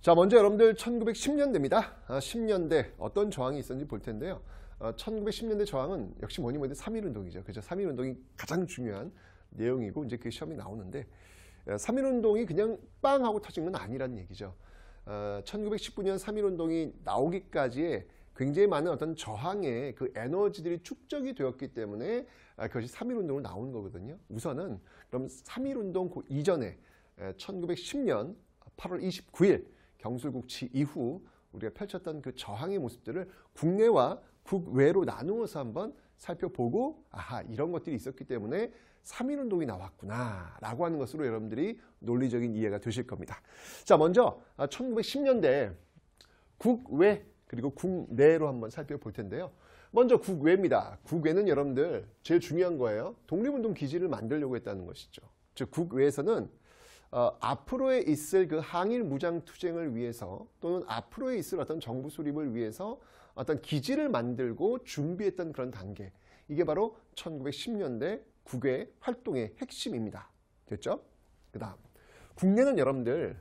자, 먼저 여러분들 1910년대입니다. 10년대 어떤 저항이 있었는지 볼 텐데요. 1910년대 저항은 역시 뭐니 뭐니 3.1운동이죠. 그죠? 3.1운동이 가장 중요한 내용이고 이제 그 시험이 나오는데 3.1운동이 그냥 빵 하고 터진 건 아니라는 얘기죠. 1919년 3.1운동이 나오기까지의 굉장히 많은 어떤 저항의 그 에너지들이 축적이 되었기 때문에 그것이 3.1운동으로 나오는 거거든요. 우선은 그럼 3.1운동 그 이전에 1910년 8월 29일 경술국치 이후 우리가 펼쳤던 그 저항의 모습들을 국내와 국외로 나누어서 한번 살펴보고 아하 이런 것들이 있었기 때문에 3.1운동이 나왔구나 라고 하는 것으로 여러분들이 논리적인 이해가 되실 겁니다. 자, 먼저 1910년대 국외 그리고 국내로 한번 살펴볼 텐데요. 먼저 국외입니다. 국외는 여러분들 제일 중요한 거예요. 독립운동 기지를 만들려고 했다는 것이죠. 즉 국외에서는 앞으로에 있을 그 항일 무장 투쟁을 위해서 또는 앞으로에 있을 어떤 정부 수립을 위해서 어떤 기지를 만들고 준비했던 그런 단계. 이게 바로 1910년대 국외 활동의 핵심입니다. 됐죠? 그 다음 국내는 여러분들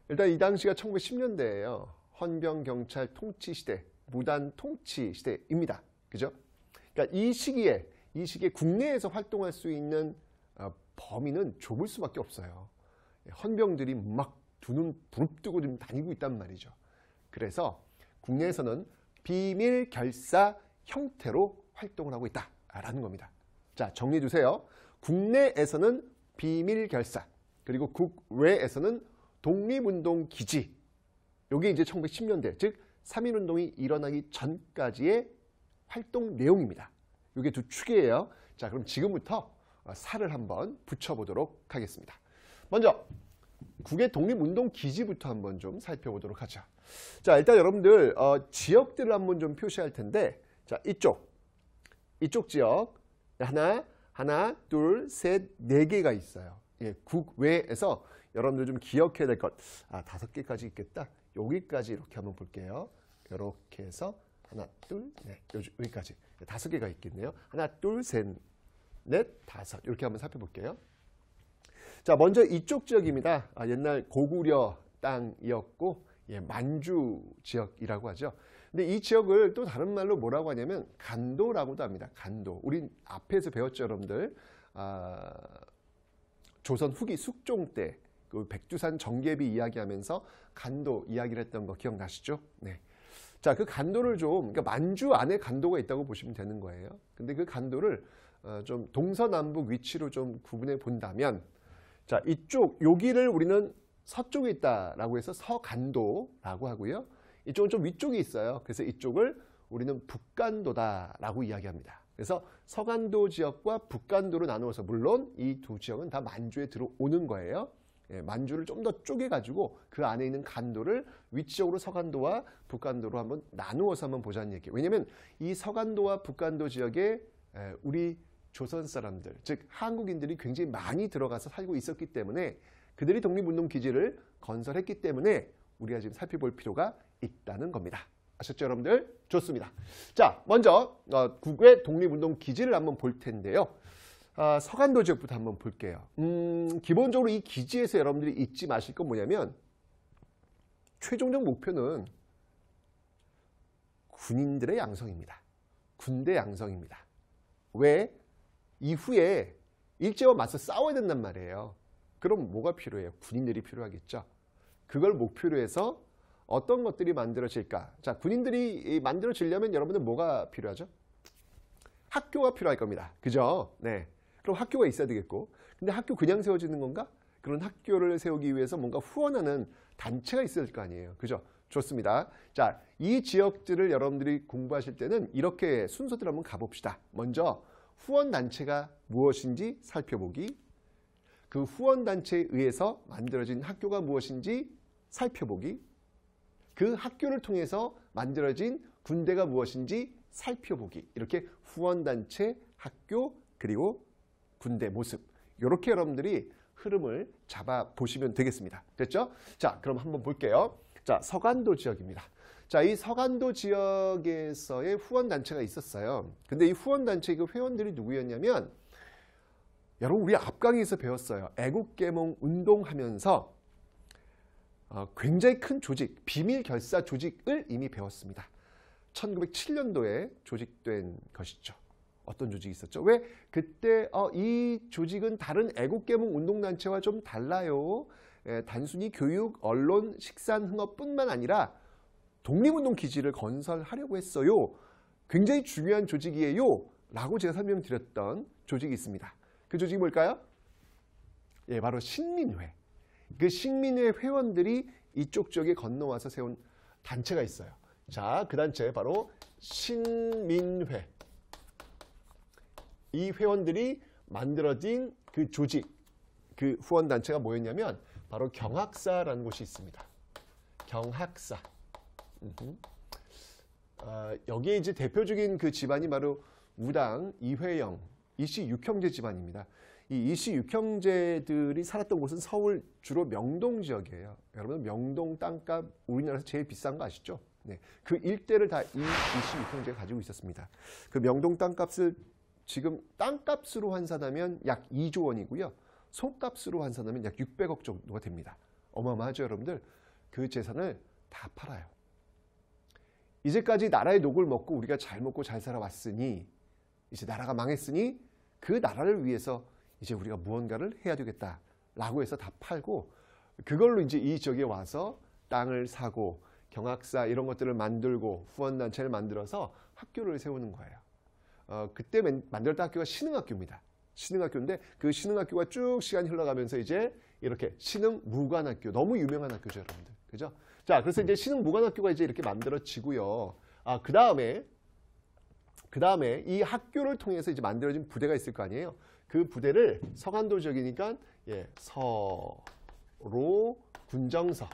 일단 이 당시가 1910년대예요. 헌병 경찰 통치 시대, 무단 통치 시대입니다. 그죠? 그러니까 이 시기에 국내에서 활동할 수 있는 범위는 좁을 수밖에 없어요. 헌병들이 막 두 눈 부릅뜨고 좀 다니고 있단 말이죠. 그래서 국내에서는 비밀 결사 형태로 활동을 하고 있다라는 겁니다. 자, 정리해 주세요. 국내에서는 비밀 결사, 그리고 국외에서는 독립운동 기지. 이게 이제 1910년대, 즉 3.1운동이 일어나기 전까지의 활동 내용입니다. 이게 두 축이에요. 자, 그럼 지금부터 살을 한번 붙여보도록 하겠습니다. 먼저 국외 독립운동 기지부터 한번 좀 살펴보도록 하죠. 자, 일단 여러분들 지역들을 한번 좀 표시할 텐데, 자, 이쪽 지역 하나, 둘, 셋, 네 개가 있어요. 예, 국외에서 여러분들 좀 기억해야 될 것, 5개까지 있겠다. 여기까지 이렇게 한번 볼게요. 이렇게 해서 하나, 둘, 넷, 여기까지 5개가 있겠네요. 하나, 둘, 셋, 넷, 다섯 이렇게 한번 살펴볼게요. 자, 먼저 이쪽 지역입니다. 옛날 고구려 땅이었고 만주 지역이라고 하죠. 근데 이 지역을 또 다른 말로 뭐라고 하냐면 간도라고도 합니다. 간도. 우리 앞에서 배웠죠, 여러분들. 조선 후기 숙종 때 그 백두산 정계비 이야기하면서 간도 이야기를 했던 거 기억나시죠? 네. 자, 그 간도를 그러니까 만주 안에 간도가 있다고 보시면 되는 거예요. 근데 그 간도를 좀 동서남북 위치로 좀 구분해 본다면, 자, 여기를 우리는 서쪽에 있다라고 해서 서간도라고 하고요. 이쪽은 좀 위쪽에 있어요. 그래서 이쪽을 우리는 북간도다라고 이야기합니다. 그래서 서간도 지역과 북간도로 나누어서, 물론 이 두 지역은 다 만주에 들어오는 거예요. 만주를 좀 더 쪼개가지고 그 안에 있는 간도를 위치적으로 서간도와 북간도로 한번 나누어서 한번 보자는 얘기예요. 왜냐하면 이 서간도와 북간도 지역에 우리 조선 사람들, 즉 한국인들이 굉장히 많이 들어가서 살고 있었기 때문에 그들이 독립운동 기지를 건설했기 때문에 우리가 지금 살펴볼 필요가 있다는 겁니다. 아셨죠, 여러분들? 좋습니다. 자, 먼저 국외 독립운동 기지를 한번 볼 텐데요. 서간도 지역부터 한번 볼게요. 기본적으로 이 기지에서 여러분들이 잊지 마실 건 뭐냐면 최종적 목표는 군인들의 양성입니다. 군대 양성입니다. 왜? 이후에 일제와 맞서 싸워야 된단 말이에요. 그럼 뭐가 필요해요? 군인들이 필요하겠죠. 그걸 목표로 해서 어떤 것들이 만들어질까? 자, 군인들이 만들어지려면 여러분들 뭐가 필요하죠? 학교가 필요할 겁니다. 그죠? 네. 그럼 학교가 있어야 되겠고, 근데 학교 그냥 세워지는 건가? 그런 학교를 세우기 위해서 뭔가 후원하는 단체가 있어야 될 거 아니에요. 그죠? 좋습니다. 자, 이 지역들을 여러분들이 공부하실 때는 이렇게 순서대로 한번 가봅시다. 먼저 후원단체가 무엇인지 살펴보기, 그 후원단체에 의해서 만들어진 학교가 무엇인지 살펴보기, 그 학교를 통해서 만들어진 군대가 무엇인지 살펴보기. 이렇게 후원단체, 학교, 그리고 군대 모습, 이렇게 여러분들이 흐름을 잡아보시면 되겠습니다. 됐죠? 자, 그럼 한번 볼게요. 자, 서간도 지역입니다. 자, 이 서간도 지역에서의 후원단체가 있었어요. 근데 이 후원단체의 그 회원들이 누구였냐면, 여러분 우리 앞강의에서 배웠어요. 애국계몽 운동하면서 굉장히 큰 조직, 비밀 결사 조직을 이미 배웠습니다. 1907년도에 조직된 것이죠. 어떤 조직이 있었죠? 왜 그때 이 조직은 다른 애국계몽 운동단체와 좀 달라요. 단순히 교육, 언론, 식산, 흥업뿐만 아니라 독립운동 기지를 건설하려고 했어요. 굉장히 중요한 조직이에요. 라고 제가 설명드렸던 조직이 있습니다. 그 조직이 뭘까요? 예, 바로 신민회. 그 신민회 회원들이 이쪽 지역에 건너와서 세운 단체가 있어요. 자, 그 단체 바로 신민회. 이 회원들이 만들어진 그 조직, 그 후원단체가 뭐였냐면 바로 경학사라는 곳이 있습니다. 경학사. 여기에 이제 대표적인 그 집안이 바로 우당, 이회영, 이씨 육형제 집안입니다. 이 이씨 육형제들이 살았던 곳은 서울 주로 명동 지역이에요. 여러분 명동 땅값 우리나라에서 제일 비싼 거 아시죠? 네, 그 일대를 다 이 이씨 육형제가 가지고 있었습니다. 그 명동 땅값을 지금 땅값으로 환산하면 약 2조 원이고요. 손값으로 환산하면 약 600억 정도가 됩니다. 어마어마하죠, 여러분들? 그 재산을 다 팔아요. 이제까지 나라의 녹을 먹고 우리가 잘 먹고 잘 살아왔으니 이제 나라가 망했으니 그 나라를 위해서 이제 우리가 무언가를 해야 되겠다라고 해서 다 팔고 그걸로 이제 이 지역에 와서 땅을 사고 경학사 이런 것들을 만들고 후원단체를 만들어서 학교를 세우는 거예요. 그때 만들었던 학교가 신흥학교입니다. 신흥학교인데 그 신흥학교가 쭉 시간이 흘러가면서 이제 이렇게 신흥무관학교, 너무 유명한 학교죠, 여러분들. 그죠? 자, 그래서 이제 신흥무관학교가 이제 이렇게 만들어지고요. 그 다음에 이 학교를 통해서 이제 만들어진 부대가 있을 거 아니에요. 그 부대를 서간도 지역이니까 예, 서로 군정서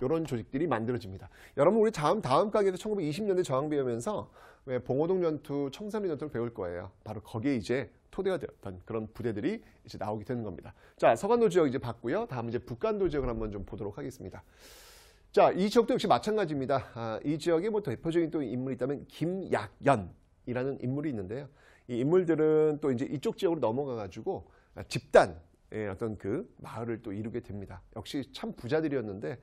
이런 조직들이 만들어집니다. 여러분 우리 다음 강의에서 1920년대 저항 배우면서 봉오동 전투, 청산리 전투를 배울 거예요. 바로 거기에 이제 토대가 되었던 그런 부대들이 이제 나오게 되는 겁니다. 자, 서간도 지역 이제 봤고요. 다음 이제 북간도 지역을 한번 좀 보도록 하겠습니다. 자, 이 지역도 역시 마찬가지입니다. 이 지역에 뭐 대표적인 또 인물이 있다면 김약연이라는 인물이 있는데요. 이 인물들은 또 이제 이쪽 지역으로 넘어가 가지고 집단의 어떤 그 마을을 또 이루게 됩니다. 역시 참 부자들이었는데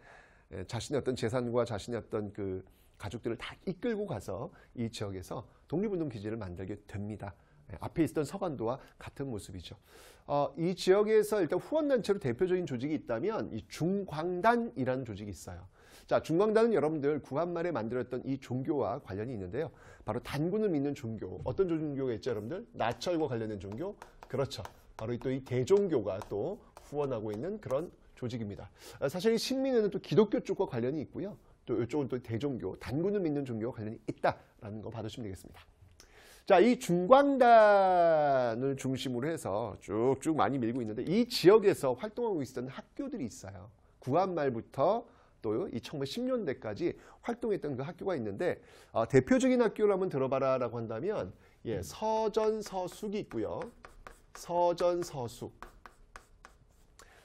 자신의 어떤 재산과 자신의 어떤 그 가족들을 다 이끌고 가서 이 지역에서 독립운동 기지를 만들게 됩니다. 앞에 있었던 서간도와 같은 모습이죠. 이 지역에서 일단 후원단체로 대표적인 조직이 있다면 이 중광단이라는 조직이 있어요. 자, 중광단은 여러분들 구한말에 만들었던 이 종교와 관련이 있는데요. 바로 단군을 믿는 종교. 어떤 종교가 있죠, 여러분들? 나철과 관련된 종교? 그렇죠. 바로 또 이 대종교가 또 후원하고 있는 그런 조직입니다. 사실 이 신민회는 또 기독교 쪽과 관련이 있고요. 또 이쪽은 또 대종교, 단군을 믿는 종교와 관련이 있다라는 거 봐두시면 되겠습니다. 자, 이 중광단을 중심으로 해서 쭉쭉 많이 밀고 있는데 이 지역에서 활동하고 있었던 학교들이 있어요. 구한말부터 또 이 1910년대까지 활동했던 그 학교가 있는데 대표적인 학교를 한번 들어봐라 라고 한다면 예, 서전서숙이 있고요. 서전서숙.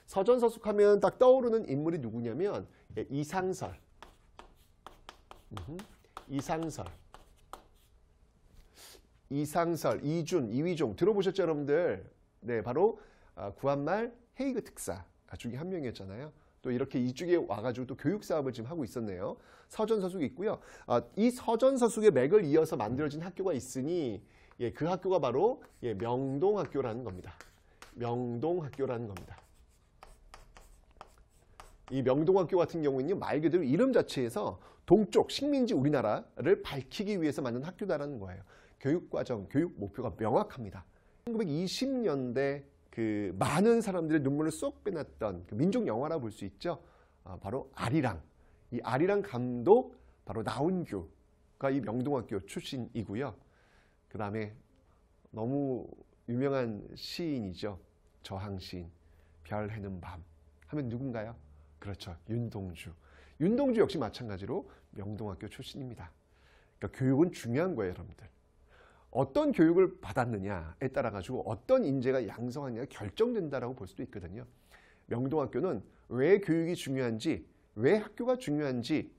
서전서숙 하면 딱 떠오르는 인물이 누구냐면 예, 이상설. 이상설, 이준, 이휘종 들어보셨죠, 여러분들? 네, 바로 구한말 헤이그 특사 중에 한 명이었잖아요. 또 이렇게 이쪽에 와가지고 또 교육 사업을 지금 하고 있었네요. 서전서숙이 있고요. 이 서전서숙의 맥을 이어서 만들어진 학교가 있으니 예, 그 학교가 바로 예, 명동학교라는 겁니다. 명동학교라는 겁니다. 이 명동학교 같은 경우에는 말 그대로 이름 자체에서 동쪽 식민지 우리나라를 밝히기 위해서 만든 학교다라는 거예요. 교육과정, 교육 목표가 명확합니다. 1920년대 그 많은 사람들의 눈물을 쏙 빼놨던 그 민족 영화라 볼 수 있죠. 바로 아리랑. 이 아리랑 감독 바로 나운규가 이 명동학교 출신이고요. 그 다음에 너무 유명한 시인이죠. 저항시인. 별 해는 밤 하면 누군가요? 그렇죠. 윤동주. 윤동주 역시 마찬가지로 명동학교 출신입니다. 그러니까 교육은 중요한 거예요, 여러분들. 어떤 교육을 받았느냐에 따라 가지고 어떤 인재가 양성하느냐가 결정된다라고 볼 수도 있거든요. 명동학교는 왜 교육이 중요한지, 왜 학교가 중요한지,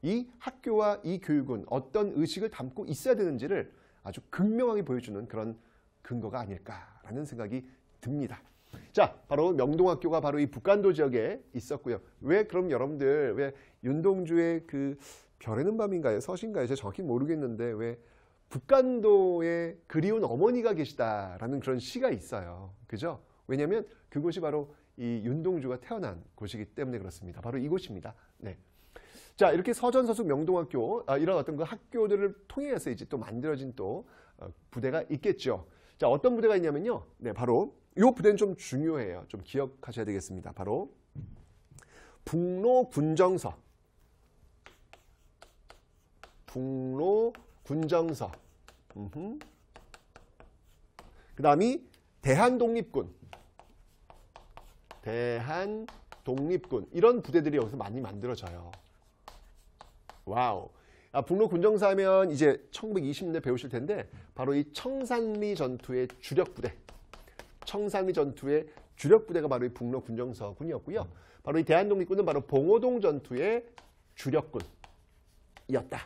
이 학교와 이 교육은 어떤 의식을 담고 있어야 되는지를 아주 극명하게 보여주는 그런 근거가 아닐까라는 생각이 듭니다. 자, 자, 바로 명동학교가 바로 이 북간도 지역에 있었고요. 왜 그럼 여러분들 왜 윤동주의 그 별에는 밤인가요? 서신가요? 제가 정확히 모르겠는데 왜 북간도에 그리운 어머니가 계시다라는 그런 시가 있어요. 그죠? 왜냐하면 그곳이 바로 이 윤동주가 태어난 곳이기 때문에 그렇습니다. 바로 이곳입니다. 네. 자, 이렇게 서전서숙 명동학교 이런 어떤 그 학교들을 통해서 이제 또 만들어진 또 부대가 있겠죠. 자, 어떤 부대가 있냐면요. 네, 바로 이 부대는 좀 중요해요. 좀 기억하셔야 되겠습니다. 바로 북로군정서. 북로군정서. 그 다음이 대한독립군. 대한독립군. 이런 부대들이 여기서 많이 만들어져요. 와우. 북로군정서 하면 이제 1920년대 배우실 텐데 바로 이 청산리 전투의 주력 부대. 청산리 전투의 주력 부대가 바로 이 북로군정서군이었고요. 바로 이 대한독립군은 바로 봉오동 전투의 주력군이었다.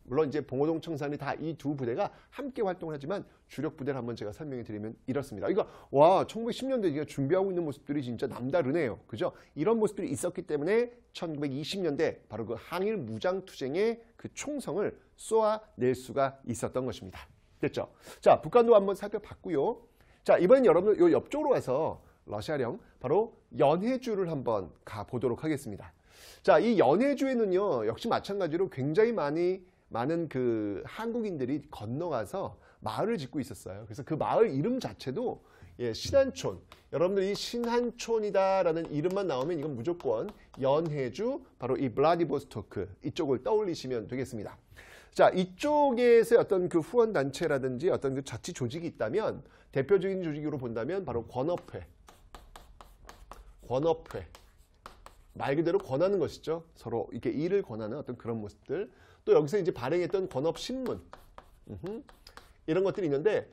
물론 이제 봉오동, 청산리 다 이 두 부대가 함께 활동하지만 주력 부대를 한번 제가 설명해 드리면 이렇습니다. 이거 와 1910년대 이게 준비하고 있는 모습들이 진짜 남다르네요. 그죠? 이런 모습들이 있었기 때문에 1920년대 바로 그 항일 무장투쟁의 그 총성을 쏘아낼 수가 있었던 것입니다. 됐죠? 자, 북한도 한번 살펴봤고요. 자, 이번엔 여러분들 요 옆쪽으로 와서 러시아령 바로 연해주를 한번 가보도록 하겠습니다. 자, 이 연해주에는요 역시 마찬가지로 굉장히 많은 그 한국인들이 건너가서 마을을 짓고 있었어요. 그래서 그 마을 이름 자체도 신한촌. 여러분들 이 신한촌이다라는 이름만 나오면 이건 무조건 연해주, 바로 이 블라디보스토크 이쪽을 떠올리시면 되겠습니다. 자, 이쪽에서 어떤 그 후원단체라든지 어떤 그 자치 조직이 있다면 대표적인 조직으로 본다면 바로 권업회. 권업회. 말 그대로 권하는 것이죠. 서로 이렇게 일을 권하는 어떤 그런 모습들. 또 여기서 이제 발행했던 권업신문. 이런 것들이 있는데,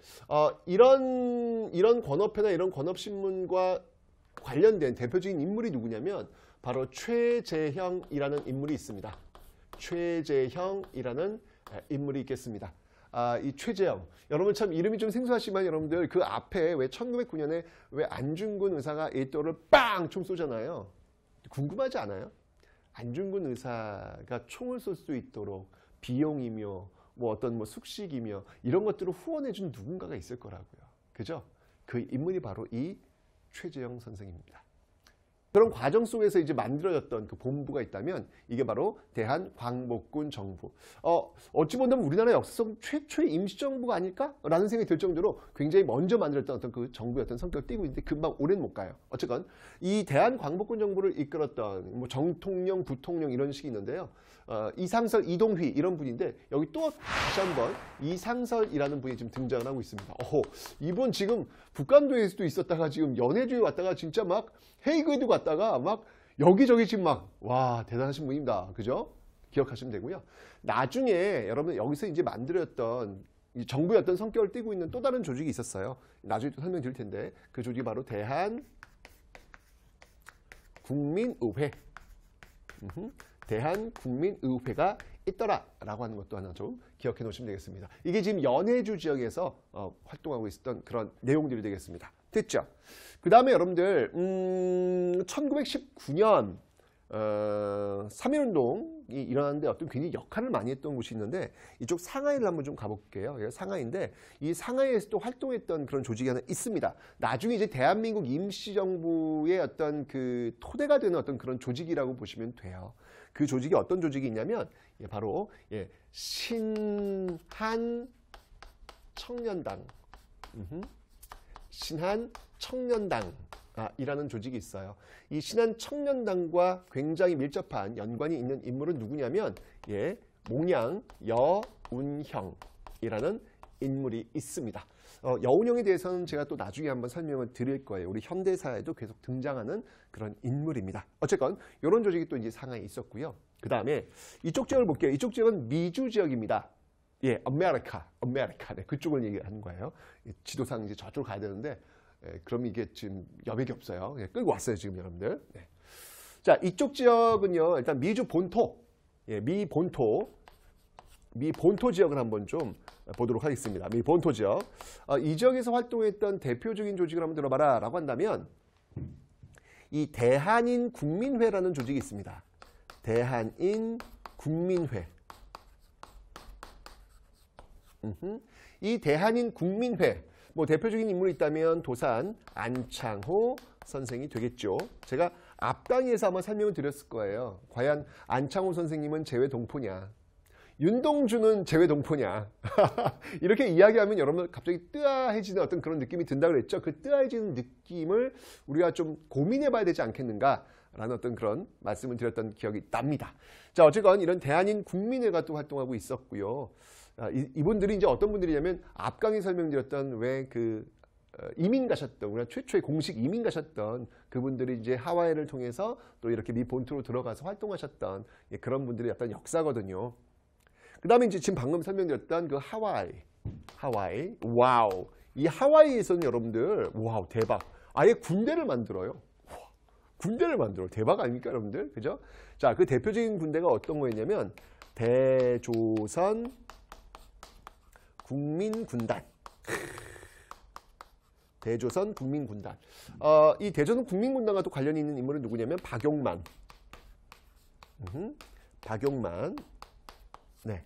이런 권업회나 이런 권업신문과 관련된 대표적인 인물이 누구냐면, 바로 최재형이라는 인물이 있습니다. 최재형이라는 인물이 있겠습니다. 이 최재형. 여러분 참 이름이 좀 생소하시지만 여러분들 그 앞에 왜 1909년에 왜 안중근 의사가 일도를 빵 총 쏘잖아요. 궁금하지 않아요? 안중근 의사가 총을 쏠 수 있도록 비용이며 뭐 어떤 뭐 숙식이며 이런 것들을 후원해준 누군가가 있을 거라고요. 그죠? 그 인물이 바로 이 최재형 선생입니다. 그런 과정 속에서 이제 만들어졌던 그 본부가 있다면 이게 바로 대한광복군 정부. 어찌 본다면 우리나라 역사상 최초의 임시정부가 아닐까? 라는 생각이 들 정도로 굉장히 먼저 만들었던 어떤 그 정부의 어떤 성격을 띠고 있는데 금방 오래는 못 가요. 어쨌건 이 대한광복군 정부를 이끌었던 뭐 정통령, 부통령 이런 식이 있는데요. 이상설, 이동휘 이런 분인데 여기 또 다시 한번 이상설이라는 분이 지금 등장을 하고 있습니다. 이분 지금 북간도에서도 있었다가 지금 연해주에 왔다가 진짜 막 헤이그에도 갔다가 막 여기저기 지금 막 와 대단하신 분입니다. 그죠? 기억하시면 되고요. 나중에 여러분 여기서 이제 만들었던 이 정부의 어떤 성격을 띠고 있는 또 다른 조직이 있었어요. 나중에 또 설명드릴 텐데 그 조직이 바로 대한국민의회. 대한국민의회가 있더라라고 하는 것도 하나 좀 기억해 놓으시면 되겠습니다. 이게 지금 연해주 지역에서 활동하고 있었던 그런 내용들이 되겠습니다. 됐죠? 그 다음에 여러분들 1919년 3.1운동이 일어났는데 어떤 굉장히 역할을 많이 했던 곳이 있는데 이쪽 상하이를 한번 좀 가볼게요. 상하이인데 이 상하이에서도 활동했던 그런 조직이 하나 있습니다. 나중에 이제 대한민국 임시정부의 어떤 그 토대가 되는 어떤 그런 조직이라고 보시면 돼요. 그 조직이 어떤 조직이 있냐면 바로 신한청년당. 신한청년당. 이라는 조직이 있어요. 이 신한청년당과 굉장히 밀접한 연관이 있는 인물은 누구냐면 몽양 여운형이라는 인물이 있습니다. 여운형에 대해서는 제가 또 나중에 한번 설명을 드릴 거예요. 우리 현대사에도 계속 등장하는 그런 인물입니다. 어쨌건 이런 조직이 또 이제 상하이에 있었고요. 그 다음에 이쪽 지역을 볼게요. 이쪽 지역은 미주 지역입니다. 아메리카. 네, 그쪽을 얘기하는 거예요. 지도상 이제 저쪽으로 가야 되는데 그럼 이게 지금 여백이 없어요. 끌고 왔어요, 지금 여러분들. 네. 자, 이쪽 지역은요, 일단 미주 본토, 미본토 지역을 한번 좀 보도록 하겠습니다. 미본토 지역. 이 지역에서 활동했던 대표적인 조직을 한번 들어봐라 라고 한다면, 이 대한인 국민회라는 조직이 있습니다. 대한인 국민회. 이 대한인 국민회, 뭐 대표적인 인물이 있다면 도산 안창호 선생이 되겠죠. 제가 앞 강의에서 한번 설명을 드렸을 거예요. 과연 안창호 선생님은 재외동포냐, 윤동주는 재외동포냐 이렇게 이야기하면 여러분 갑자기 뜨아해지는 어떤 그런 느낌이 든다 그랬죠. 그 뜨아해지는 느낌을 우리가 좀 고민해 봐야 되지 않겠는가 라는 어떤 그런 말씀을 드렸던 기억이 납니다. 자, 어쨌건 이런 대한인 국민회가 또 활동하고 있었고요. 이분들이 이제 어떤 분들이냐면 앞강에 설명드렸던 왜 그 이민 가셨던, 우리가 최초의 공식 이민 가셨던 그분들이 이제 하와이를 통해서 또 이렇게 미 본토로 들어가서 활동하셨던 그런 분들의 어떤 역사거든요. 그 다음에 이제 지금 방금 설명드렸던 그 하와이. 와우. 이 하와이에서는 여러분들, 와우, 대박. 아예 군대를 만들어요. 군대를 만들어. 대박 아닙니까, 여러분들? 그죠? 자, 그 대표적인 군대가 어떤 거였냐면, 대조선 국민군단. 대조선 국민군단. 이 대조선 국민군단과 또 관련이 있는 인물은 누구냐면, 박용만. 박용만. 네.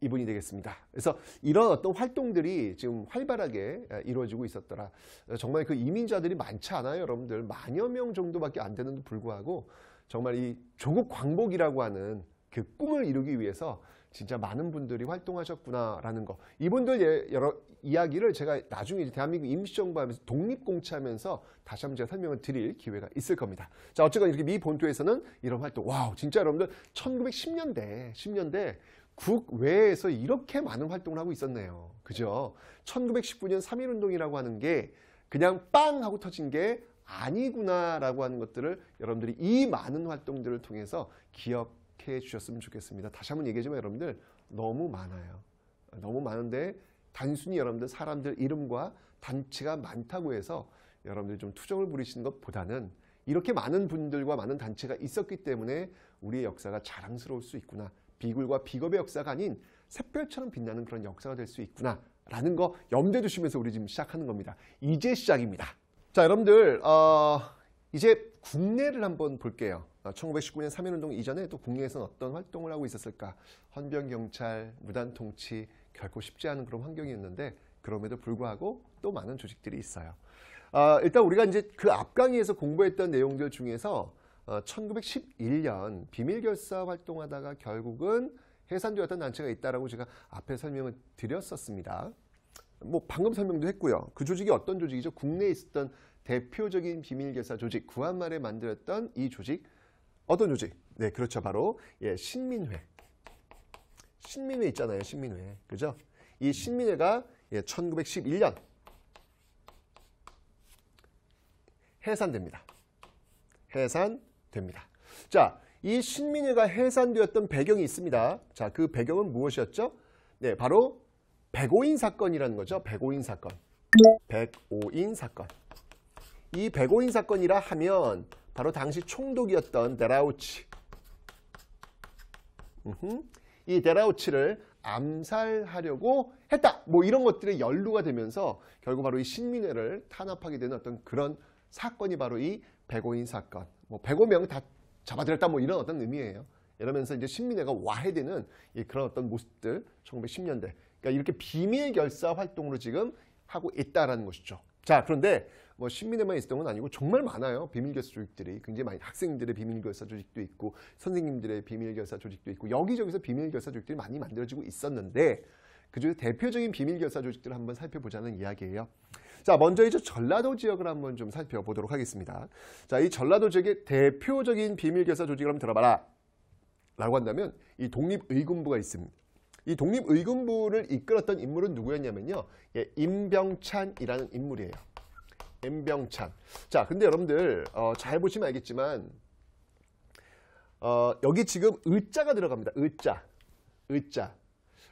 이분이 되겠습니다. 그래서 이런 어떤 활동들이 지금 활발하게 이루어지고 있었더라. 정말 그 이민자들이 많지 않아요, 여러분들. 만여 명 정도밖에 안 되는데도 불구하고 정말 이 조국 광복이라고 하는 그 꿈을 이루기 위해서 진짜 많은 분들이 활동하셨구나라는 거. 이분들 여러 이야기를 제가 나중에 대한민국 임시정부하면서 독립공채하면서 다시 한번 제가 설명을 드릴 기회가 있을 겁니다. 자, 어쨌건 이렇게 미 본토에서는 이런 활동. 와우, 진짜 여러분들 1910년대 국외에서 이렇게 많은 활동을 하고 있었네요. 그죠? 1919년 3.1운동이라고 하는 게 그냥 빵 하고 터진 게 아니구나라고 하는 것들을 여러분들이 이 많은 활동들을 통해서 기억해 주셨으면 좋겠습니다. 다시 한번 얘기하지만 여러분들 너무 많아요. 너무 많은데 단순히 여러분들 사람들 이름과 단체가 많다고 해서 여러분들이 좀 투정을 부리시는 것보다는 이렇게 많은 분들과 많은 단체가 있었기 때문에 우리의 역사가 자랑스러울 수 있구나. 비굴과 비겁의 역사가 아닌 샛별처럼 빛나는 그런 역사가 될 수 있구나 라는 거 염두에 두시면서 우리 지금 시작하는 겁니다. 이제 시작입니다. 자, 여러분들 이제 국내를 한번 볼게요. 1919년 3.1운동 이전에 또 국내에서는 어떤 활동을 하고 있었을까. 헌병경찰, 무단통치 결코 쉽지 않은 그런 환경이었는데 그럼에도 불구하고 또 많은 조직들이 있어요. 일단 우리가 이제 그 앞 강의에서 공부했던 내용들 중에서 1911년 비밀결사 활동하다가 결국은 해산되었던 단체가 있다라고 제가 앞에 설명을 드렸었습니다. 뭐 방금 설명도 했고요. 그 조직이 어떤 조직이죠? 국내에 있었던 대표적인 비밀결사 조직, 구한말에 만들었던 이 조직, 어떤 조직? 네, 그렇죠. 바로 신민회. 신민회 있잖아요. 신민회. 그죠? 이 신민회가 1911년 해산됩니다. 해산됩니다. 자, 이 신민회가 해산되었던 배경이 있습니다. 자, 그 배경은 무엇이었죠? 네, 바로 백오인 사건이라는 거죠. 백오인 사건. 백오인 사건. 이 백오인 사건이라 하면 바로 당시 총독이었던 데라우치. 이 데라우치를 암살하려고 했다. 뭐 이런 것들이 연루가 되면서 결국 바로 이 신민회를 탄압하게 되는 어떤 그런 사건이 바로 이 백오인 사건. 뭐 105명 다 잡아들였다 뭐 이런 어떤 의미예요. 이러면서 이제 신민회가 와해되는 그런 어떤 모습들 1910년대. 그러니까 이렇게 비밀 결사 활동으로 지금 하고 있다라는 것이죠. 자, 그런데 뭐 신민회만 있었던 건 아니고 정말 많아요. 비밀 결사 조직들이 굉장히 많이, 학생들의 비밀 결사 조직도 있고 선생님들의 비밀 결사 조직도 있고 여기저기서 비밀 결사 조직들이 많이 만들어지고 있었는데 그중에 대표적인 비밀 결사 조직들을 한번 살펴보자는 이야기예요. 자, 먼저 이제 전라도 지역을 한번 좀 살펴보도록 하겠습니다. 자, 이 전라도 지역의 대표적인 비밀 결사 조직을 한번 들어봐라 라고 한다면 이 독립의군부가 있습니다. 이 독립의군부를 이끌었던 인물은 누구였냐면요, 임병찬이라는 인물이에요. 임병찬. 자, 근데 여러분들 잘 보시면 알겠지만 여기 지금 의자가 들어갑니다.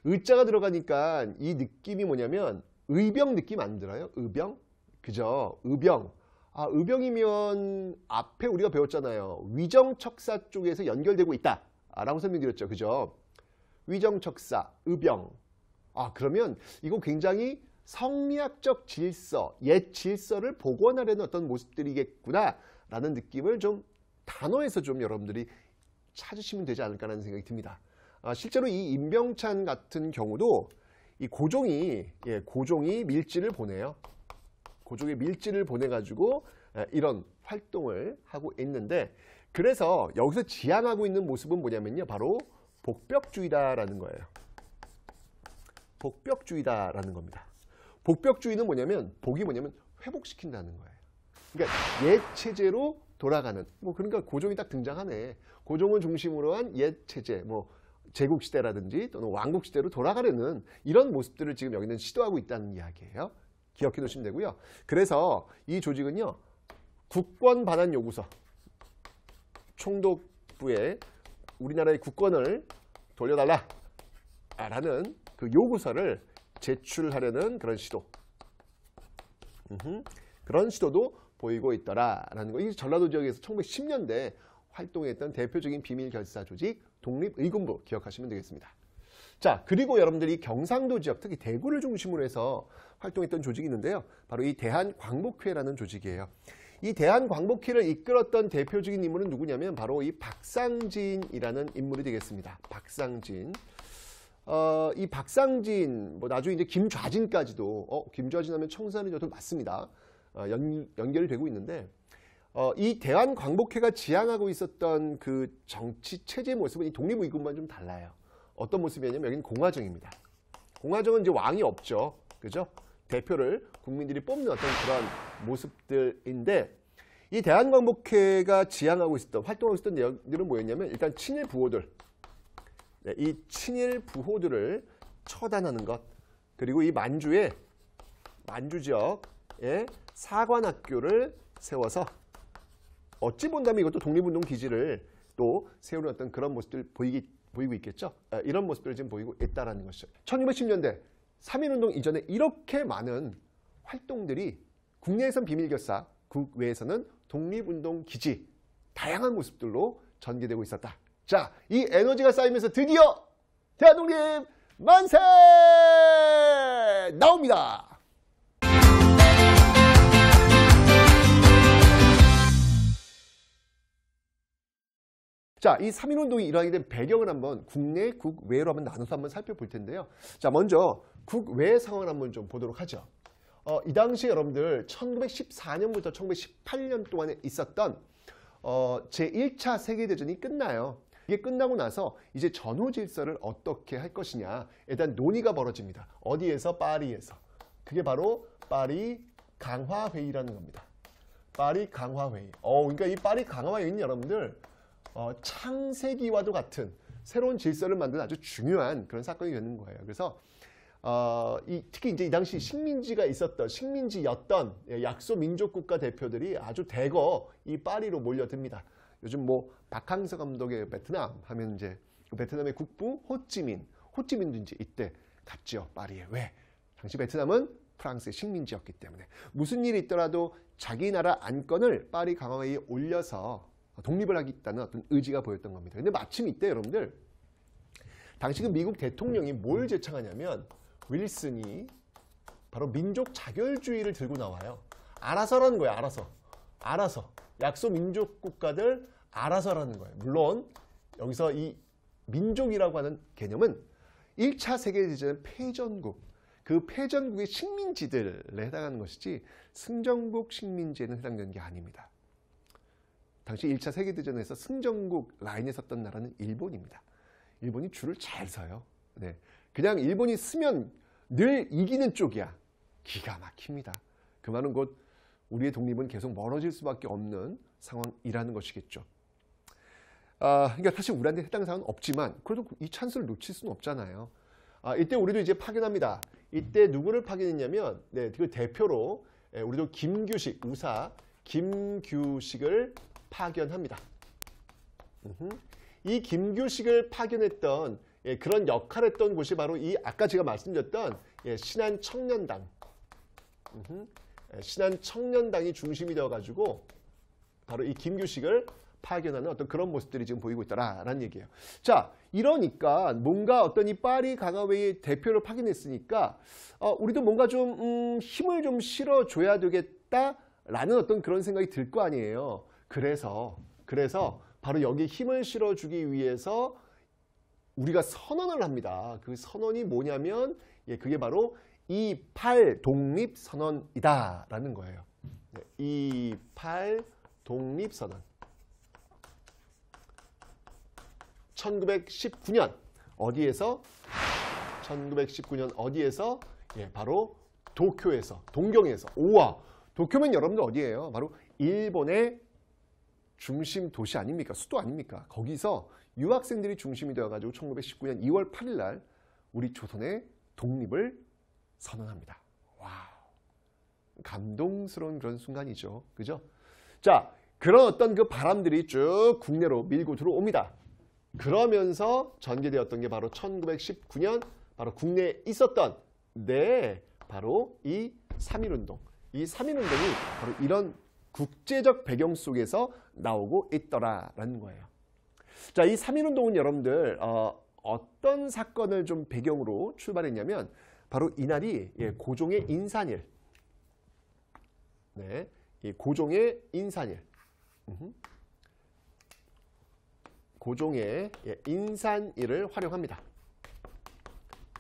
의자가 들어가니까 이 느낌이 뭐냐면 의병 느낌 안 들어요? 의병? 그죠? 의병. 의병이면 앞에 우리가 배웠잖아요. 위정척사 쪽에서 연결되고 있다 라고 설명드렸죠. 그죠? 위정척사, 의병. 그러면 이거 굉장히 성리학적 질서, 옛 질서를 복원하려는 어떤 모습들이겠구나라는 느낌을 좀 단어에서 좀 여러분들이 찾으시면 되지 않을까라는 생각이 듭니다. 실제로 이 임병찬 같은 경우도 이 고종이 밀지를 보내요. 고종의 밀지를 보내가지고 이런 활동을 하고 있는데, 그래서 여기서 지향하고 있는 모습은 뭐냐면요, 바로 복벽주의다라는 거예요. 복벽주의다라는 겁니다. 복벽주의는 뭐냐면, 복이 뭐냐면 회복시킨다는 거예요. 그러니까 옛 체제로 돌아가는, 그러니까 고종이 딱 등장하네. 고종을 중심으로 한 옛 체제, 제국시대라든지 또는 왕국시대로 돌아가려는 이런 모습들을 지금 여기는 시도하고 있다는 이야기예요. 기억해 놓으시면 되고요. 그래서 이 조직은요, 국권 반환 요구서, 총독부에 우리나라의 국권을 돌려달라라는 그 요구서를 제출하려는 그런 시도, 그런 시도도 보이고 있더라라는 거. 이 전라도 지역에서 1910년대 활동했던 대표적인 비밀 결사 조직 독립의군부 기억하시면 되겠습니다. 자, 그리고 여러분들이 경상도 지역, 특히 대구를 중심으로 해서 활동했던 조직이 있는데요. 바로 이 대한광복회라는 조직이에요. 이 대한광복회를 이끌었던 대표적인 인물은 누구냐면 바로 이 박상진이라는 인물이 되겠습니다. 박상진. 이 박상진, 나중에 이제 김좌진까지도, 김좌진 하면 청산이 저도 맞습니다. 연결되고 있는데, 이 대한광복회가 지향하고 있었던 그 정치 체제 모습은 이 독립의군과는 좀 달라요. 어떤 모습이냐면 여기는 공화정입니다. 공화정은 이제 왕이 없죠. 그죠? 대표를 국민들이 뽑는 어떤 그런 모습들인데, 이 대한광복회가 지향하고 있었던, 활동하고 있었던 내용들은 뭐였냐면, 일단 친일 부호들, 이 친일 부호들을 처단하는 것, 그리고 이 만주 지역에 사관학교를 세워서 어찌 본다면 이것도 독립운동 기지를 또 세우는 어떤 그런 모습들 보이고 있겠죠. 이런 모습들을 지금 보이고 있다는 것이죠. 1910년대 3.1운동 이전에 이렇게 많은 활동들이 국내에선 비밀결사, 국외에서는 독립운동 기지, 다양한 모습들로 전개되고 있었다. 자, 이 에너지가 쌓이면서 드디어 대한독립 만세! 나옵니다. 자, 이 3.1운동이 일어나게 된 배경을 한번 국내, 국외로 한번 나눠서 한번 살펴볼 텐데요. 자, 먼저 국외 상황을 한번 좀 보도록 하죠. 이 당시 여러분들 1914년부터 1918년 동안에 있었던 제1차 세계대전이 끝나요. 이게 끝나고 나서 이제 전후 질서를 어떻게 할 것이냐, 일단 논의가 벌어집니다. 어디에서? 파리에서. 그게 바로 파리 강화회의라는 겁니다. 파리 강화회의. 그러니까 이 파리 강화회의는 여러분들 창세기와도 같은 새로운 질서를 만드는 아주 중요한 그런 사건이 되는 거예요. 그래서 특히 이제 이 당시 식민지였던 약소 민족 국가 대표들이 아주 대거 이 파리로 몰려듭니다. 요즘 박항서 감독의 베트남 하면 이제 베트남의 국부 호찌민도 이제 이때 갔죠, 파리에. 왜? 당시 베트남은 프랑스의 식민지였기 때문에 무슨 일이 있더라도 자기 나라 안건을 파리 강화회의에 올려서 독립을 하겠다는 어떤 의지가 보였던 겁니다. 근데 마침 이때 여러분들 당시 그 미국 대통령이 뭘 제창하냐면, 윌슨이 바로 민족 자결주의를 들고 나와요. 알아서라는 거예요. 알아서. 약소 민족 국가들 알아서라는 거예요. 물론 여기서 이 민족이라고 하는 개념은 1차 세계대전 패전국, 그 패전국의 식민지들에 해당하는 것이지 승전국 식민지에는 해당되는 게 아닙니다. 당시 1차 세계대전에서 승전국 라인에 섰던 나라는 일본입니다. 일본이 줄을 잘 서요. 네. 그냥 일본이 쓰면 늘 이기는 쪽이야. 기가 막힙니다. 그 말은 곧 우리의 독립은 계속 멀어질 수밖에 없는 상황이라는 것이겠죠. 그러니까 사실 우리한테 해당 사항은 없지만 그래도 이 찬스를 놓칠 수는 없잖아요. 이때 우리도 이제 파견합니다. 이때 누구를 파견했냐면, 그 대표로 우리도 김규식, 우사 김규식을 파견합니다. 이 김규식을 파견했던 그런 역할을 했던 곳이 바로 이 아까 제가 말씀드렸던 신한청년당. 신한청년당이 중심이 되어가지고 바로 이 김규식을 파견하는 어떤 그런 모습들이 지금 보이고 있다라는 얘기예요. 자, 이러니까 뭔가 어떤 이 파리 강화회의 대표를 파견했으니까 우리도 뭔가 좀 힘을 좀 실어줘야 되겠다라는 어떤 그런 생각이 들 거 아니에요. 그래서 바로 여기에 힘을 실어주기 위해서 우리가 선언을 합니다. 그 선언이 뭐냐면 그게 바로 28 독립선언이다라는 거예요. 28 독립선언. 1919년 어디에서? 1919년 어디에서? 바로 도쿄에서, 동경에서. 우와, 도쿄면 여러분들 어디예요? 바로 일본의 중심 도시 아닙니까? 수도 아닙니까? 거기서 유학생들이 중심이 되어가지고 1919년 2월 8일 날 우리 조선의 독립을 선언합니다. 와우. 감동스러운 그런 순간이죠. 그죠? 자, 그런 어떤 그 바람들이 쭉 국내로 밀고 들어옵니다. 그러면서 전개되었던 게 바로 1919년 바로 국내에 있었던 바로 이 3.1운동. 이 3.1운동이 바로 이런 국제적 배경 속에서 나오고 있더라라는 거예요. 자, 이 3.1운동은 여러분들 어떤 사건을 좀 배경으로 출발했냐면 바로 이날이 고종의 인산일. 이 고종의 인산일. 고종의 인산일을 활용합니다.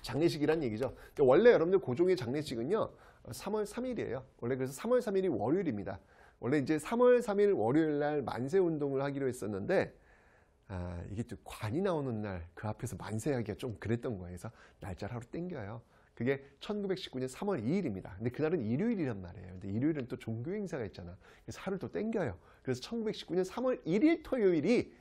장례식이란 얘기죠. 원래 여러분들 고종의 장례식은요 3월 3일이에요. 원래 그래서 3월 3일이 월요일입니다. 원래 이제 3월 3일 월요일 날 만세운동을 하기로 했었는데 이게 또 관이 나오는 날 그 앞에서 만세하기가 좀 그랬던 거예요. 그래서 날짜를 하루 땡겨요. 그게 1919년 3월 2일입니다. 근데 그날은 일요일이란 말이에요. 근데 일요일은 또 종교 행사가 있잖아. 그래서 하루를 또 땡겨요. 그래서 1919년 3월 1일 토요일이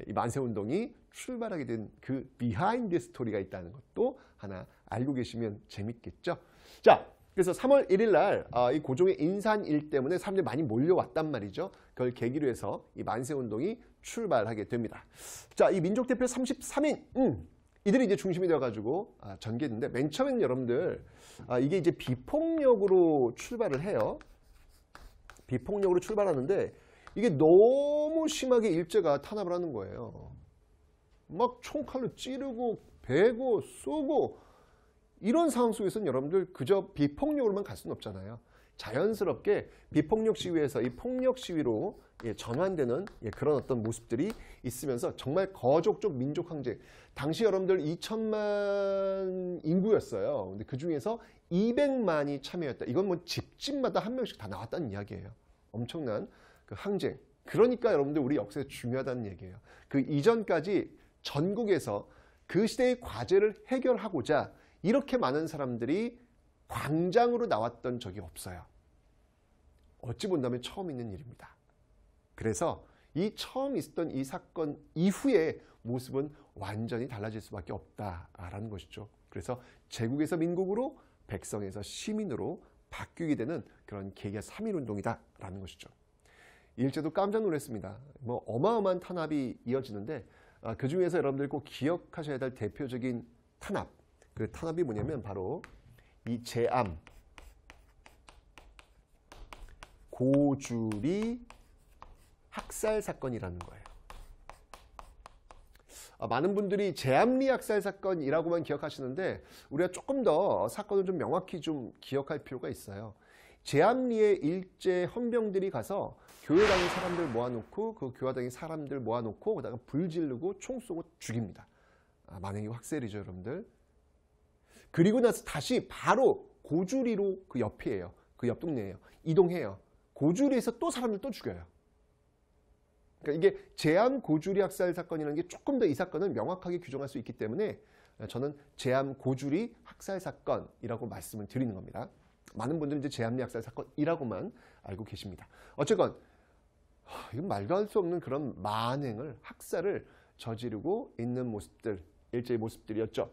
이 만세운동이 출발하게 된 그 비하인드 스토리가 있다는 것도 하나 알고 계시면 재밌겠죠. 자, 그래서 3월 1일 날 이 고종의 인산일 때문에 사람들이 많이 몰려왔단 말이죠. 그걸 계기로 해서 이 만세운동이 출발하게 됩니다. 자, 이 민족대표 33인 이들이 이제 중심이 되어가지고 전개했는데 맨 처음에는 여러분들 이게 이제 비폭력으로 출발을 해요. 비폭력으로 출발하는데 이게 너무 심하게 일제가 탄압을 하는 거예요. 막 총칼로 찌르고 베고 쏘고 이런 상황 속에서는 여러분들 그저 비폭력으로만 갈 수는 없잖아요. 자연스럽게 비폭력 시위에서 이 폭력 시위로 전환되는 그런 어떤 모습들이 있으면서 정말 거족적 민족 항쟁. 당시 여러분들 2천만 인구였어요. 근데 그 중에서 200만이 참여했다. 이건 뭐 집집마다 한 명씩 다 나왔다는 이야기예요. 엄청난 그 항쟁. 그러니까 여러분들 우리 역사에 중요하다는 얘기예요. 그 이전까지 전국에서 그 시대의 과제를 해결하고자 이렇게 많은 사람들이 광장으로 나왔던 적이 없어요. 어찌 본다면 처음 있는 일입니다. 그래서 이 처음 있었던 이 사건 이후의 모습은 완전히 달라질 수밖에 없다라는 것이죠. 그래서 제국에서 민국으로 백성에서 시민으로 바뀌게 되는 그런 계기가 3.1운동이다라는 것이죠. 일제도 깜짝 놀랐습니다. 뭐 어마어마한 탄압이 이어지는데 그 중에서 여러분들 꼭 기억하셔야 될 대표적인 탄압. 그 탄압이 뭐냐면 바로 이 제암, 고주리 학살 사건이라는 거예요. 많은 분들이 제암리 학살 사건이라고만 기억하시는데 우리가 조금 더 사건을 좀 명확히 좀 기억할 필요가 있어요. 제암리에 일제 헌병들이 가서 교회당의 사람들 모아놓고 그 교회당의 사람들 모아놓고 그다가 불 지르고 총 쏘고 죽입니다. 만행이 확셀이죠, 여러분들. 그리고 나서 다시 바로 고주리로 그 옆이에요. 그 옆 동네예요. 이동해요. 고주리에서 또 사람들 또 죽여요. 그러니까 이게 제암 고주리 학살 사건이라는 게 조금 더 이 사건을 명확하게 규정할 수 있기 때문에 저는 제암 고주리 학살 사건이라고 말씀을 드리는 겁니다. 많은 분들은 이제 제암리 학살 사건이라고만 알고 계십니다. 어쨌건 이건 말도 할 수 없는 그런 만행을 학살을 저지르고 있는 모습들, 일제의 모습들이었죠.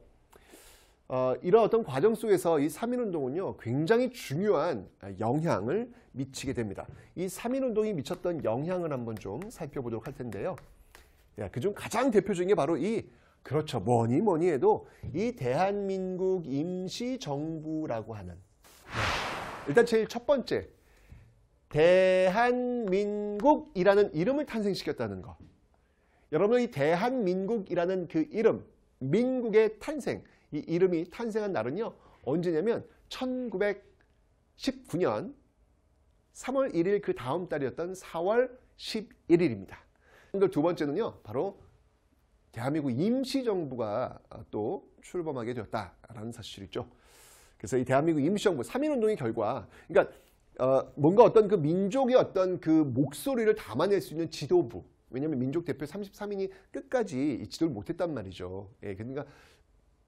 이런 어떤 과정 속에서 이 3.1운동은요 굉장히 중요한 영향을 미치게 됩니다. 이 3.1운동이 미쳤던 영향을 한번 좀 살펴보도록 할 텐데요. 그중 가장 대표적인 게 바로 그렇죠, 뭐니 해도 이 대한민국 임시정부라고 하는 일단 제일 첫 번째 대한민국이라는 이름을 탄생시켰다는 거. 여러분, 이 대한민국이라는 그 이름, 민국의 탄생, 이 이름이 탄생한 날은요, 언제냐면 1919년 3월 1일 그 다음 달이었던 4월 11일입니다. 두 번째는요, 바로 대한민국 임시정부가 또 출범하게 되었다라는 사실이죠. 그래서 이 대한민국 임시정부 3.1운동의 결과, 그러니까 뭔가 어떤 그 민족의 어떤 그 목소리를 담아낼 수 있는 지도부, 왜냐하면 민족 대표 33인이 끝까지 이 지도를 못했단 말이죠. 예, 그러니까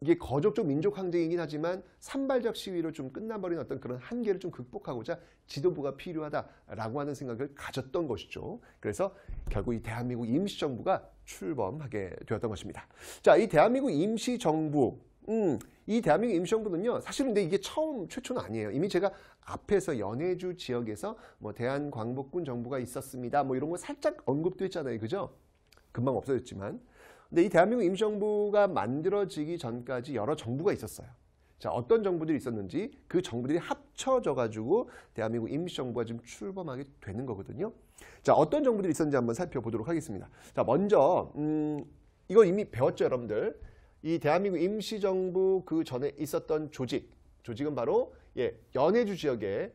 이게 거족적 민족 항쟁이긴 하지만 산발적 시위로 좀 끝나버린 어떤 그런 한계를 좀 극복하고자 지도부가 필요하다라고 하는 생각을 가졌던 것이죠. 그래서 결국 이 대한민국 임시정부가 출범하게 되었던 것입니다. 자, 이 대한민국 임시정부, 이 대한민국 임시정부는요, 사실은 근데 이게 최초는 아니에요. 이미 제가 앞에서 연해주 지역에서 뭐 대한광복군 정부가 있었습니다. 뭐 이런 거 살짝 언급도 했잖아요. 그죠? 금방 없어졌지만. 근데 이 대한민국 임시정부가 만들어지기 전까지 여러 정부가 있었어요. 자, 어떤 정부들이 있었는지 그 정부들이 합쳐져 가지고 대한민국 임시정부가 지금 출범하게 되는 거거든요. 자, 어떤 정부들이 있었는지 한번 살펴보도록 하겠습니다. 자, 먼저 이거 이미 배웠죠, 여러분들. 이 대한민국 임시정부 그 전에 있었던 조직은 바로 연해주 지역의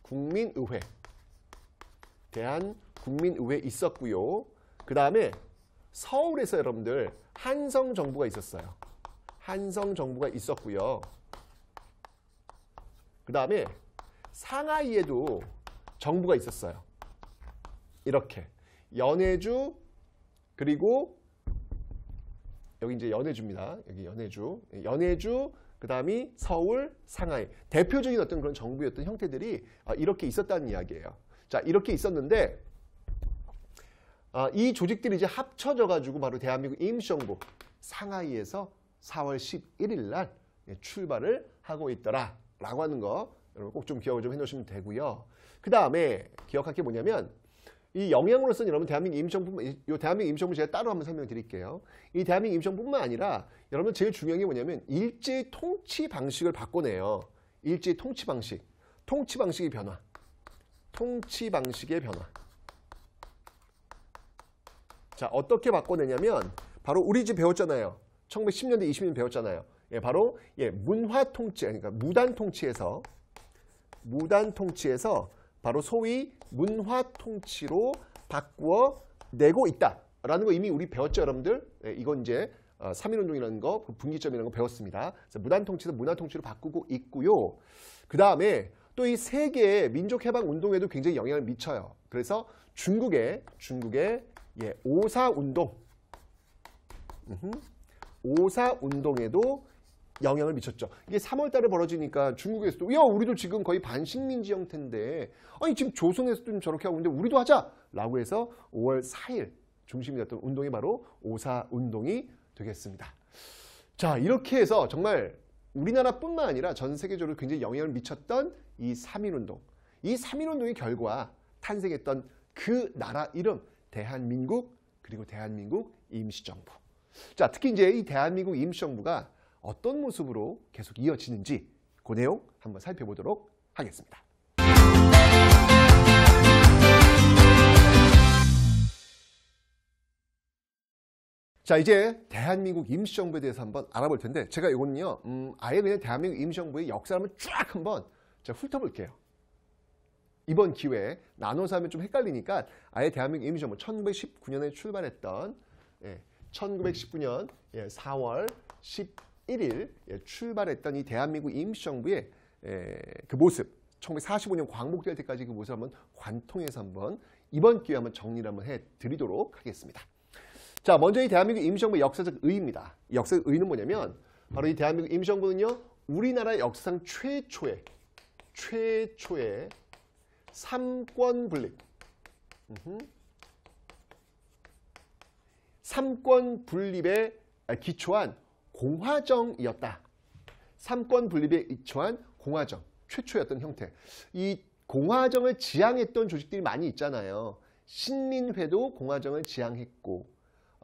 대한국민의회. 대한국민의회 있었고요. 그 다음에 서울에서 여러분들 한성정부가 있었어요. 한성정부가 있었고요. 그 다음에 상하이에도 정부가 있었어요. 이렇게 연해주, 그리고 여기 이제 연해주입니다. 여기 연해주, 그 다음이 서울, 상하이. 대표적인 어떤 그런 정부였던 형태들이 이렇게 있었다는 이야기예요. 자, 이렇게 있었는데 이 조직들이 이제 합쳐져 가지고 바로 대한민국 임시정부 상하이에서 4월 11일 날 출발을 하고 있더라라고 하는 거 여러분 꼭 좀 기억을 좀 해놓으시면 되고요. 그 다음에 기억할 게 뭐냐면 이 영향으로서는 여러분 대한민국 임시정부 제가 따로 한번 설명드릴게요. 이 대한민국 임시정부뿐만 아니라 여러분 제일 중요한 게 뭐냐면 일제의 통치 방식을 바꿔내요. 일제의 통치 방식의 변화. 자, 어떻게 바꿔내냐면 바로 우리 집 배웠잖아요. 1910년대 20년 배웠잖아요. 바로 문화 통치, 그러니까 무단 통치에서 바로 소위 문화 통치로 바꾸어 내고 있다라는 거 이미 우리 배웠죠, 여러분들. 이건 이제 3.1운동이라는 거, 분기점이라는 거 배웠습니다. 그래서 무단 통치에서 문화 통치로 바꾸고 있고요. 그 다음에 또 이 세계의 민족해방 운동에도 굉장히 영향을 미쳐요. 그래서 중국의 오사운동에도 영향을 미쳤죠. 이게 3월 달에 벌어지니까 중국에서도 우리도 지금 거의 반식민지 형태인데 아니 지금 조선에서도 좀 저렇게 하고 있는데 우리도 하자라고 해서 5월 4일 중심이 됐던 운동이 바로 오사운동이 되겠습니다. 자, 이렇게 해서 정말 우리나라뿐만 아니라 전 세계적으로 굉장히 영향을 미쳤던 이 3.1운동. 이 3.1운동의 결과 탄생했던 그 나라 이름 대한민국, 그리고 대한민국 임시정부. 자, 특히 이제 이 대한민국 임시정부가 어떤 모습으로 계속 이어지는지 그 내용 한번 살펴보도록 하겠습니다. 자, 이제 대한민국 임시정부에 대해서 한번 알아볼 텐데 제가 이거는요 아예 그냥 대한민국 임시정부의 역사를 한번 쫙 한번 제가 훑어볼게요. 이번 기회에 나눠서 하면 좀 헷갈리니까 아예 대한민국 임시정부 1919년에 출발했던 1919년 4월 11일 출발했던 이 대한민국 임시정부의 그 모습 1945년 광복될 때까지 그 모습을 한번 관통해서 한번 이번 기회에 한번 정리를 한번 해드리도록 하겠습니다. 자, 먼저 이 대한민국 임시정부의 역사적 의의입니다. 이 역사적 의의는 뭐냐면 바로 이 대한민국 임시정부는요 우리나라 역사상 최초의 삼권 분립, 삼권 분립에 기초한 공화정이었다. 삼권 분립에 기초한 공화정, 최초였던 형태. 이 공화정을 지향했던 조직들이 많이 있잖아요. 신민회도 공화정을 지향했고,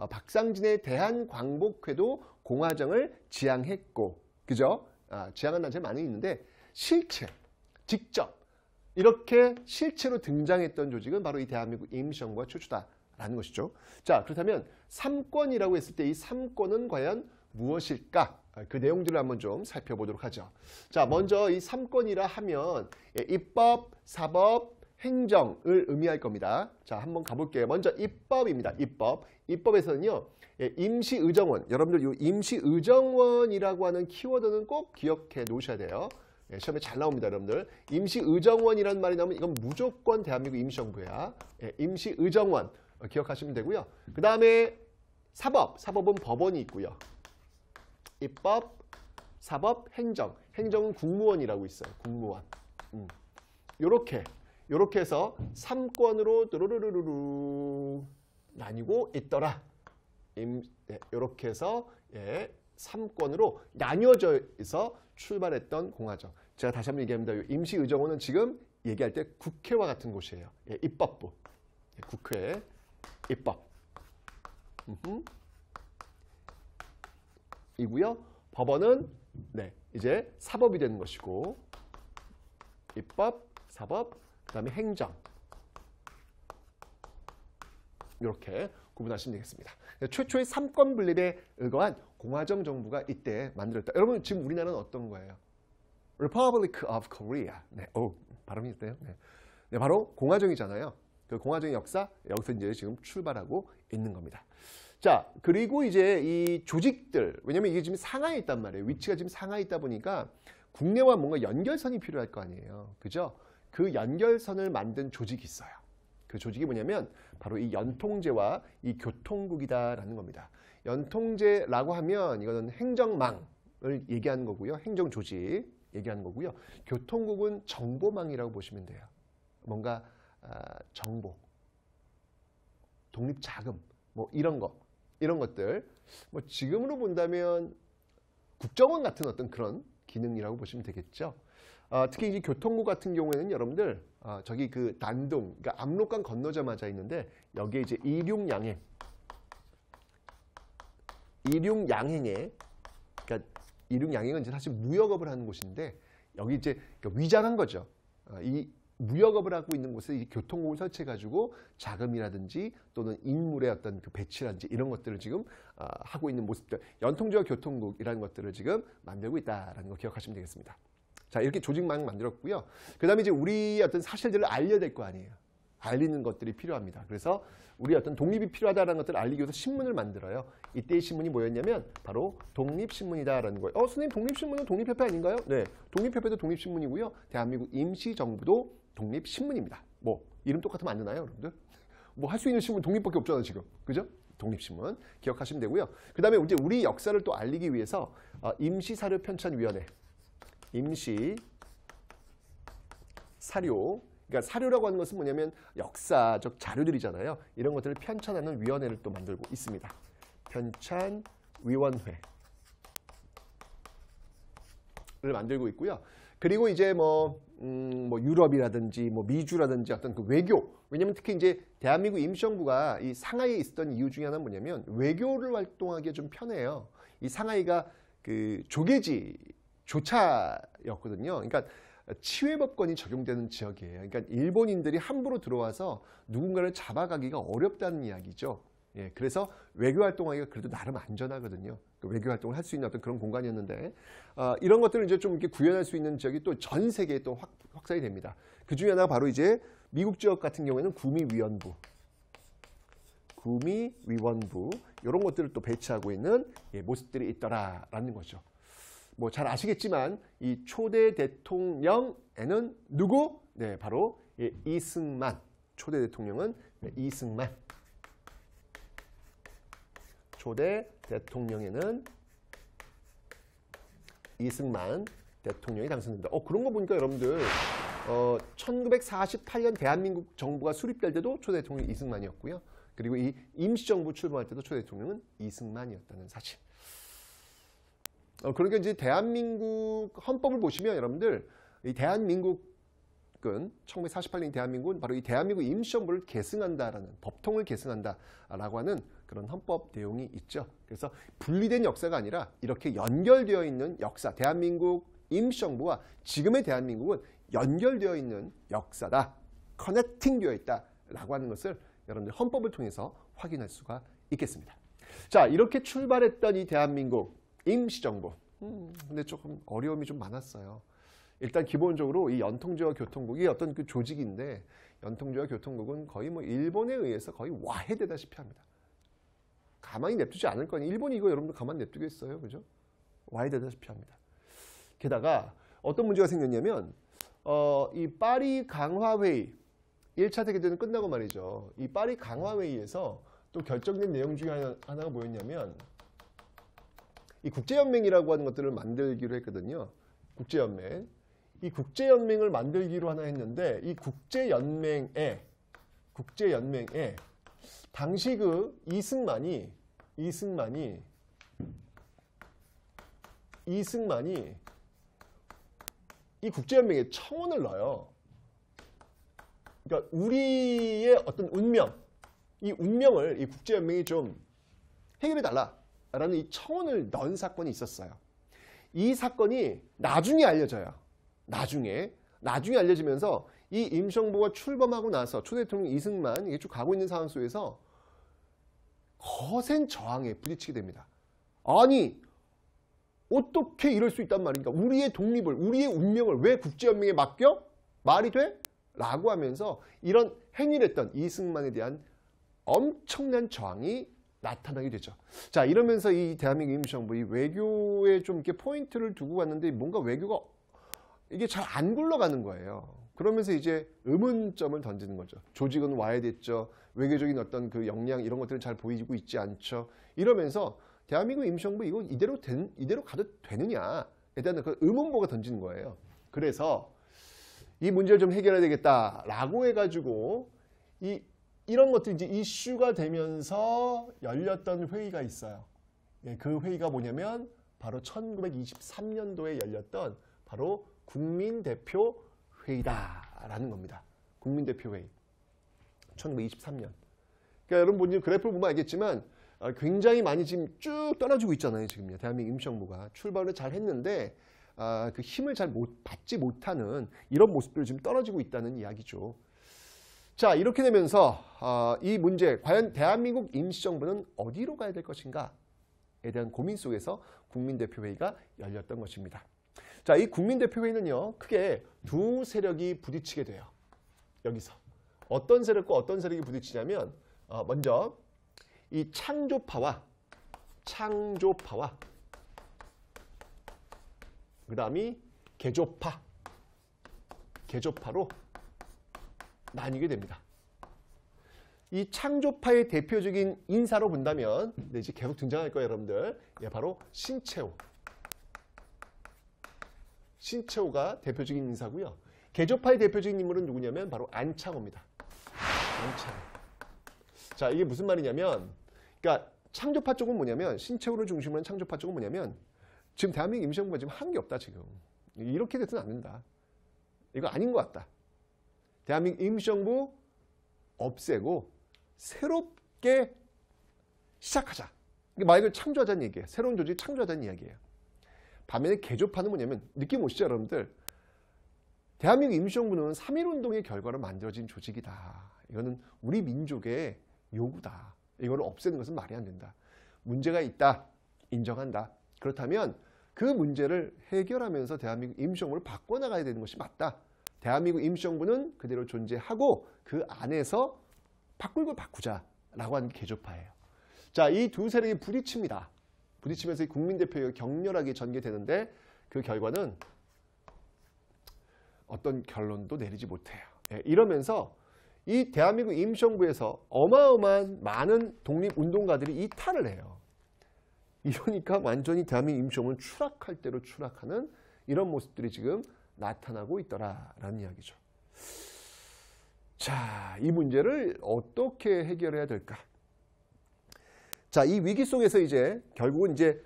박상진의 대한광복회도 공화정을 지향했고, 그죠? 지향한 단체 많이 있는데 실체, 직접 이렇게 실제로 등장했던 조직은 바로 이 대한민국 임시정부가 최초다라는 것이죠. 자, 그렇다면 3권이라고 했을 때 이 3권은 과연 무엇일까? 그 내용들을 한번 좀 살펴보도록 하죠. 자, 먼저 이 3권이라 하면 입법, 사법, 행정을 의미할 겁니다. 자, 한번 가볼게요. 먼저 입법입니다. 입법. 입법에서는요, 임시의정원. 여러분들 이 임시의정원이라고 하는 키워드는 꼭 기억해 놓으셔야 돼요. 시험에 잘 나옵니다, 여러분들. 임시의정원이라는 말이 나오면 이건 무조건 대한민국 임시정부야. 임시의정원 기억하시면 되고요. 그 다음에 사법. 사법은 법원이 있고요. 입법, 사법, 행정. 행정은 국무원이라고 있어요. 국무원. 요렇게 해서 3권으로 뚜루루루루 나뉘고 있더라. 요렇게 해서 3권으로 나뉘어져 있어 출발했던 공화정. 제가 다시 한번 얘기합니다. 임시의정원은 지금 얘기할 때 국회와 같은 곳이에요. 입법부. 국회, 입법. 이고요. 법원은 이제 사법이 되는 것이고 입법, 사법, 그 다음에 행정. 이렇게 구분하시면 되겠습니다. 최초의 3권 분립에 의거한 공화정 정부가 이때 만들었다. 여러분 지금 우리나라는 어떤 거예요? Republic of Korea. 발음이 있대요. 바로 공화정이잖아요. 그 공화정의 역사 여기서 이제 지금 출발하고 있는 겁니다. 자, 그리고 이제 이 조직들, 왜냐면 이게 지금 상하에 있단 말이에요. 위치가 지금 상하에 있다 보니까 국내와 뭔가 연결선이 필요할 거 아니에요. 그죠? 그 연결선을 만든 조직이 있어요. 그 조직이 뭐냐면 바로 이 연통제와 이 교통국이다라는 겁니다. 연통제라고 하면 이거는 행정망을 얘기하는 거고요. 행정조직 얘기하는 거고요. 교통국은 정보망이라고 보시면 돼요. 뭔가 정보, 독립자금, 뭐 이런 것들. 뭐 지금으로 본다면 국정원 같은 어떤 그런 기능이라고 보시면 되겠죠. 특히 이제 교통국 같은 경우에는 여러분들 저기 그 단동, 그러니까 압록강 건너자마자 있는데 여기에 이제 이륙양행, 그러니까 이륙양행은 이제 사실 무역업을 하는 곳인데 여기 이제 위장한 거죠. 이 무역업을 하고 있는 곳에 이 교통국을 설치해가지고 자금이라든지 또는 인물의 어떤 그 배치라든지 이런 것들을 지금 하고 있는 모습들, 연통제와 교통국이라는 것들을 지금 만들고 있다라는 거 기억하시면 되겠습니다. 자, 이렇게 조직망 만들었고요. 그 다음에 이제 우리의 어떤 사실들을 알려야 될 거 아니에요. 알리는 것들이 필요합니다. 그래서 우리 어떤 독립이 필요하다는 것들을 알리기 위해서 신문을 만들어요. 이때의 신문이 뭐였냐면 바로 독립신문이다라는 거예요. 선생님, 독립신문은 독립협회 아닌가요? 네, 독립협회도 독립신문이고요. 대한민국 임시정부도 독립신문입니다. 뭐 이름 똑같으면 안 되나요, 여러분들? 뭐 할 수 있는 신문 독립밖에 없잖아요, 지금. 그죠? 독립신문 기억하시면 되고요. 그 다음에 이제 우리 역사를 또 알리기 위해서 임시사료편찬위원회, 임시사료, 그러니까 사료라고 하는 것은 뭐냐면 역사적 자료들이잖아요. 이런 것들을 편찬하는 위원회를 또 만들고 있습니다. 편찬위원회를 만들고 있고요. 그리고 이제 뭐 유럽이라든지 뭐 미주라든지 어떤 그 외교, 왜냐면 특히 이제 대한민국 임시정부가 이 상하이에 있었던 이유 중에 하나는 뭐냐면 외교를 활동하기가 좀 편해요. 이 상하이가 그 조계지 조차였거든요. 그러니까 치외법권이 적용되는 지역이에요. 그러니까 일본인들이 함부로 들어와서 누군가를 잡아가기가 어렵다는 이야기죠. 예, 그래서 외교 활동하기가 그래도 나름 안전하거든요. 외교 활동을 할 수 있는 어떤 그런 공간이었는데 이런 것들을 이제 좀 이렇게 구현할 수 있는 지역이 또 전 세계에 또 확산이 됩니다. 그 중에 하나가 바로 이제 미국 지역 같은 경우에는 구미위원부 이런 것들을 또 배치하고 있는 모습들이 있더라라는 거죠. 뭐 잘 아시겠지만 이 초대 대통령에는 누구? 네, 바로 이승만. 초대 대통령은 이승만. 초대 대통령에는 이승만 대통령이 당선된다. 그런 거 보니까 여러분들 1948년 대한민국 정부가 수립될 때도 초대 대통령이 이승만이었고요. 그리고 이 임시정부 출범할 때도 초대 대통령은 이승만이었다는 사실. 그러니까 이제 대한민국 헌법을 보시면 여러분들 이 대한민국은 1948년 대한민국은 바로 이 대한민국 임시정부를 계승한다라는 법통을 계승한다라고 하는 그런 헌법 내용이 있죠. 그래서 분리된 역사가 아니라 이렇게 연결되어 있는 역사, 대한민국 임시정부와 지금의 대한민국은 연결되어 있는 역사다. 커넥팅되어 있다라고 하는 것을 여러분들 헌법을 통해서 확인할 수가 있겠습니다. 자, 이렇게 출발했던 이 대한민국 임시정부. 근데 조금 어려움이 좀 많았어요. 일단 기본적으로 이 연통제와 교통국이 어떤 그 조직인데 연통제와 교통국은 거의 뭐 일본에 의해서 거의 와해되다시피 합니다. 가만히 냅두지 않을 거니 일본이 이거 여러분들 가만히 냅두겠어요, 그죠? 와해되다시피 합니다. 게다가 어떤 문제가 생겼냐면 이 파리 강화회의 1차 세계대전 끝나고 말이죠. 이 파리 강화회의에서 또 결정된 내용 중에 하나가 뭐였냐면 이 국제연맹이라고 하는 것들을 만들기로 했거든요. 국제연맹. 이 국제연맹을 만들기로 하나 했는데 이 국제연맹에 당시 그 이승만이 이 국제연맹에 청원을 넣어요. 그러니까 우리의 어떤 운명, 이 운명을 이 국제연맹이 좀 해결해달라라는 이 청원을 넣은 사건이 있었어요. 이 사건이 나중에 알려져요. 나중에 알려지면서 이 임시정부가 출범하고 나서 초대 대통령 이승만 이게 쭉 가고 있는 상황 속에서 거센 저항에 부딪히게 됩니다. 아니 어떻게 이럴 수 있단 말인가? 우리의 독립을, 우리의 운명을 왜 국제연맹에 맡겨? 말이 돼? 라고 하면서 이런 행위를 했던 이승만에 대한 엄청난 저항이 나타나게 되죠. 자, 이러면서 이 대한민국 임시정부 이 외교에 좀 이렇게 포인트를 두고 갔는데 뭔가 외교가 이게 잘 안 굴러가는 거예요. 그러면서 이제 의문점을 던지는 거죠. 조직은 와해됐죠. 외교적인 어떤 그 역량 이런 것들은 잘 보이고 있지 않죠. 이러면서 대한민국 임시정부 이거 이대로 가도 되느냐에 대한 그 의문보가 던지는 거예요. 그래서 이 문제를 좀 해결해야 되겠다라고 해가지고 이런 것들이 이제 이슈가 되면서 열렸던 회의가 있어요. 예, 그 회의가 뭐냐면 바로 1923년도에 열렸던 바로 국민대표회의다라는 겁니다. 국민대표회의. 1923년. 그러니까 여러분 그래프를 보면 알겠지만 굉장히 많이 지금 쭉 떨어지고 있잖아요. 지금요. 대한민국 임시정부가 출발을 잘 했는데 그 힘을 잘 받지 못하는 이런 모습들이 지금 떨어지고 있다는 이야기죠. 자, 이렇게 되면서 이 문제, 과연 대한민국 임시정부는 어디로 가야 될 것인가에 대한 고민 속에서 국민대표회의가 열렸던 것입니다. 자, 이 국민대표회의는요, 크게 두 세력이 부딪히게 돼요. 여기서. 어떤 세력과 어떤 세력이 부딪히냐면, 먼저, 이 창조파와, 그 다음이 개조파로 나뉘게 됩니다. 이 창조파의 대표적인 인사로 본다면, 이제 계속 등장할 거예요, 여러분들. 예, 바로 신채호가 대표적인 인사고요. 개조파의 대표적인 인물은 누구냐면 바로 안창호입니다. 안창호. 자, 이게 무슨 말이냐면, 그러니까 창조파 쪽은 뭐냐면, 신채호를 중심으로 한 창조파 쪽은 뭐냐면, 지금 대한민국 임시정부가 지금 한 게 없다, 지금. 이렇게 돼서는 안 된다. 이거 아닌 것 같다. 대한민국 임시정부 없애고 새롭게 시작하자. 말 그대로 창조하자는 얘기예요. 새로운 조직 창조하자는 이야기예요. 반면에 개조파는 뭐냐면 느낌 오시죠, 여러분들? 대한민국 임시정부는 3.1운동의 결과로 만들어진 조직이다. 이거는 우리 민족의 요구다. 이거를 없애는 것은 말이 안 된다. 문제가 있다. 인정한다. 그렇다면 그 문제를 해결하면서 대한민국 임시정부를 바꿔나가야 되는 것이 맞다. 대한민국 임시정부는 그대로 존재하고 그 안에서 바꿀 걸 바꾸자라고 하는 게 개조파예요. 자, 이 두 세력이 부딪힙니다. 부딪히면서 이 국민대표가 격렬하게 전개되는데 그 결과는 어떤 결론도 내리지 못해요. 예, 이러면서 이 대한민국 임시정부에서 어마어마한 많은 독립운동가들이 이탈을 해요. 이러니까 완전히 대한민국 임시정부는 추락할 대로 추락하는 이런 모습들이 지금 나타나고 있더라라는 이야기죠. 자, 이 문제를 어떻게 해결해야 될까? 자, 이 위기 속에서 이제 결국은 이제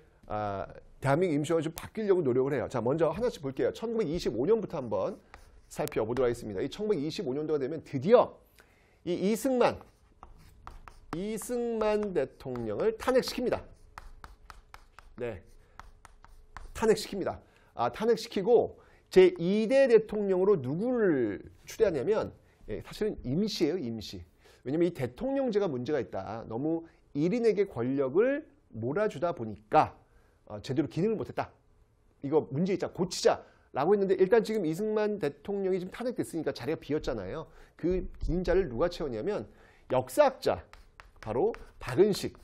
대한민국 임시정부가 좀 바뀌려고 노력을 해요. 자, 먼저 하나씩 볼게요. 1925년부터 한번 살펴보도록 하겠습니다. 이 1925년도가 되면 드디어 이 이승만 대통령을 탄핵시킵니다. 네, 탄핵시킵니다. 탄핵시키고 제2대 대통령으로 누구를 추대하냐면 사실은 임시예요. 임시. 왜냐하면 이 대통령제가 문제가 있다. 너무 1인에게 권력을 몰아주다 보니까 제대로 기능을 못했다. 이거 문제 있자. 고치자. 라고 했는데 일단 지금 이승만 대통령이 지금 탄핵됐으니까 자리가 비었잖아요. 그 빈 자리를 누가 채웠냐면 역사학자 바로 박은식.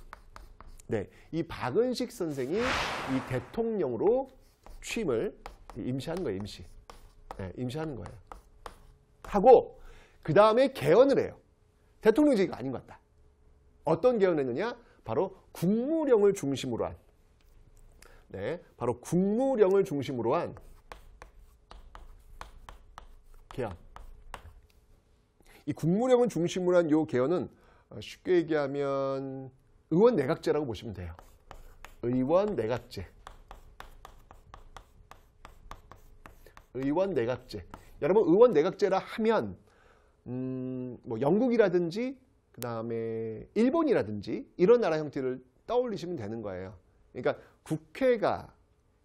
네, 이 박은식 선생이 이 대통령으로 취임을 임시하는 거예요. 임시. 네, 임시하는 거예요. 하고 그 다음에 개헌을 해요. 대통령제가 아닌 것 같다. 어떤 개헌을 했느냐? 바로 국무령을 중심으로 한. 네, 바로 국무령을 중심으로 한 개헌. 이 국무령을 중심으로 한 요 개헌은 쉽게 얘기하면 의원 내각제라고 보시면 돼요. 의원 내각제. 의원 내각제. 여러분 의원 내각제라 하면 뭐 영국이라든지 그 다음에 일본이라든지 이런 나라 형태를 떠올리시면 되는 거예요. 그러니까 국회가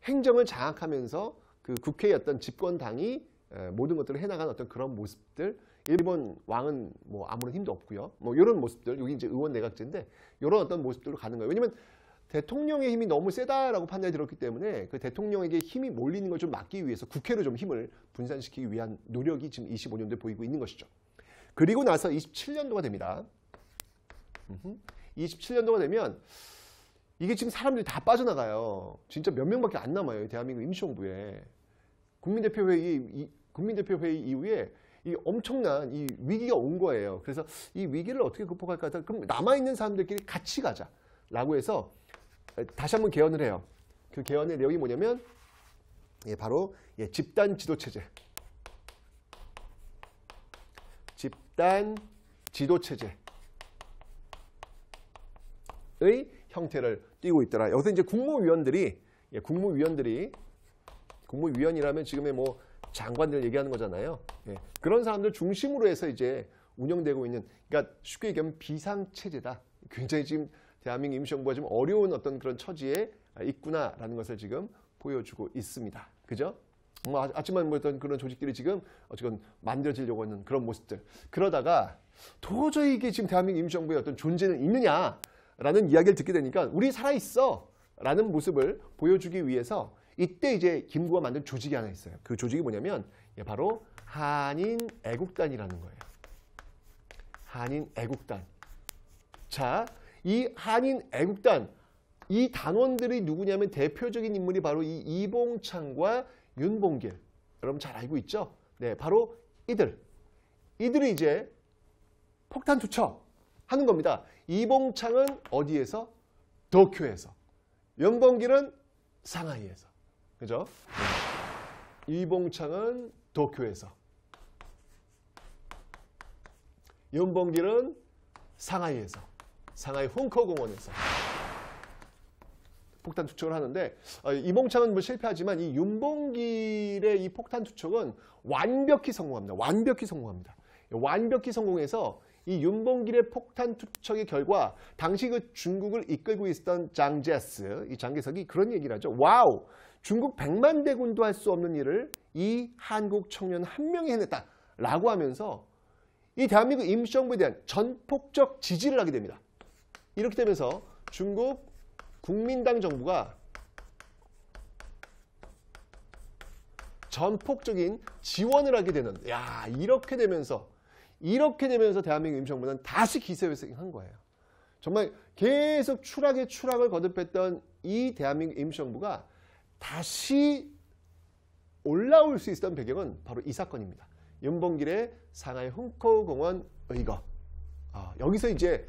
행정을 장악하면서 그 국회의 어떤 집권당이 모든 것들을 해나가는 어떤 그런 모습들. 일본 왕은 뭐 아무런 힘도 없고요. 뭐 이런 모습들. 여기 이제 의원 내각제인데 이런 어떤 모습들로 가는 거예요. 왜냐면 대통령의 힘이 너무 세다라고 판단이 들었기 때문에 그 대통령에게 힘이 몰리는 걸 좀 막기 위해서 국회로 좀 힘을 분산시키기 위한 노력이 지금 25년도에 보이고 있는 것이죠. 그리고 나서 27년도가 됩니다. 27년도가 되면 이게 지금 사람들이 다 빠져나가요. 진짜 몇 명밖에 안 남아요. 대한민국 임시정부에. 국민대표회의 이후에 이 엄청난 이 위기가 온 거예요. 그래서 이 위기를 어떻게 극복할까? 그럼 남아있는 사람들끼리 같이 가자라고 해서 다시 한번 개헌을 해요. 그 개헌의 내용이 뭐냐면 바로 집단 지도체제. 집단 지도체제의 형태를 띠고 있더라. 여기서 이제 국무위원이라면 지금의 뭐 장관들 얘기하는 거잖아요. 그런 사람들 중심으로 해서 이제 운영되고 있는, 그러니까 쉽게 얘기하면 비상체제다. 굉장히 지금 대한민국 임시정부가 좀 어려운 어떤 그런 처지에 있구나라는 것을 지금 보여주고 있습니다. 그죠? 뭐 아침만 보였던 그런 조직들이 지금 어쨌든 만들어지려고 하는 그런 모습들. 그러다가 도저히 이게 지금 대한민국 임시정부의 어떤 존재는 있느냐라는 이야기를 듣게 되니까 우리 살아있어! 라는 모습을 보여주기 위해서 이때 이제 김구가 만든 조직이 하나 있어요. 그 조직이 뭐냐면 바로 한인애국단이라는 거예요. 한인애국단. 자, 이 한인애국단, 이 단원들이 누구냐면 대표적인 인물이 바로 이 이봉창과 윤봉길. 여러분 잘 알고 있죠? 네, 바로 이들이 이제 폭탄 투척하는 겁니다. 이봉창은 어디에서? 도쿄에서. 윤봉길은 상하이에서. 그죠? 이봉창은 도쿄에서. 윤봉길은 상하이에서. 상하이 훈커공원에서. 폭탄 투척을 하는데 이봉창은 뭐 실패하지만 이 윤봉길의 이 폭탄 투척은 완벽히 성공합니다. 완벽히 성공합니다. 완벽히 성공해서 이 윤봉길의 폭탄 투척의 결과 당시 그 중국을 이끌고 있었던 장제스, 이 장개석이 그런 얘기를 하죠. 와우! 중국 100만 대군도 할 수 없는 일을 이 한국 청년 한 명이 해냈다라고 하면서 이 대한민국 임시정부에 대한 전폭적 지지를 하게 됩니다. 이렇게 되면서 중국 국민당 정부가 전폭적인 지원을 하게 되는, 이렇게 되면서 대한민국 임시정부는 다시 기세회생한 거예요. 정말 계속 추락을 거듭했던 이 대한민국 임시정부가 다시 올라올 수 있었던 배경은 바로 이 사건입니다. 윤봉길의 상하이 훈커공원 의거. 여기서 이제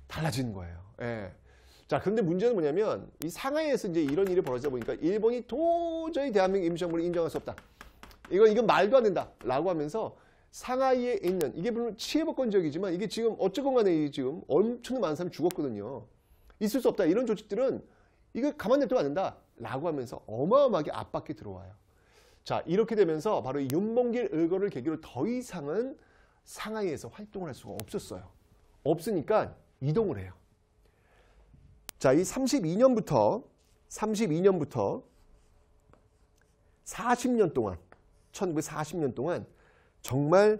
달라지는 거예요. 예. 자, 그런데 문제는 뭐냐면 이 상하이에서 이제 이런 일이 벌어지다 보니까 일본이 도저히 대한민국 임시정부를 인정할 수 없다. 이건 말도 안 된다. 라고 하면서 상하이에 있는, 이게 물론 치해복권 지역이지만 이게 지금 어쨌건 간에 지금 엄청나게 많은 사람이 죽었거든요. 있을 수 없다. 이런 조직들은 이거 가만 냅두면 안 된다. 라고 하면서 어마어마하게 압박이 들어와요. 자, 이렇게 되면서 바로 이 윤봉길 의거를 계기로 더 이상은 상하이에서 활동을 할 수가 없었어요. 없으니까 이동을 해요. 자, 이 32년부터 40년 동안 1940년 동안 정말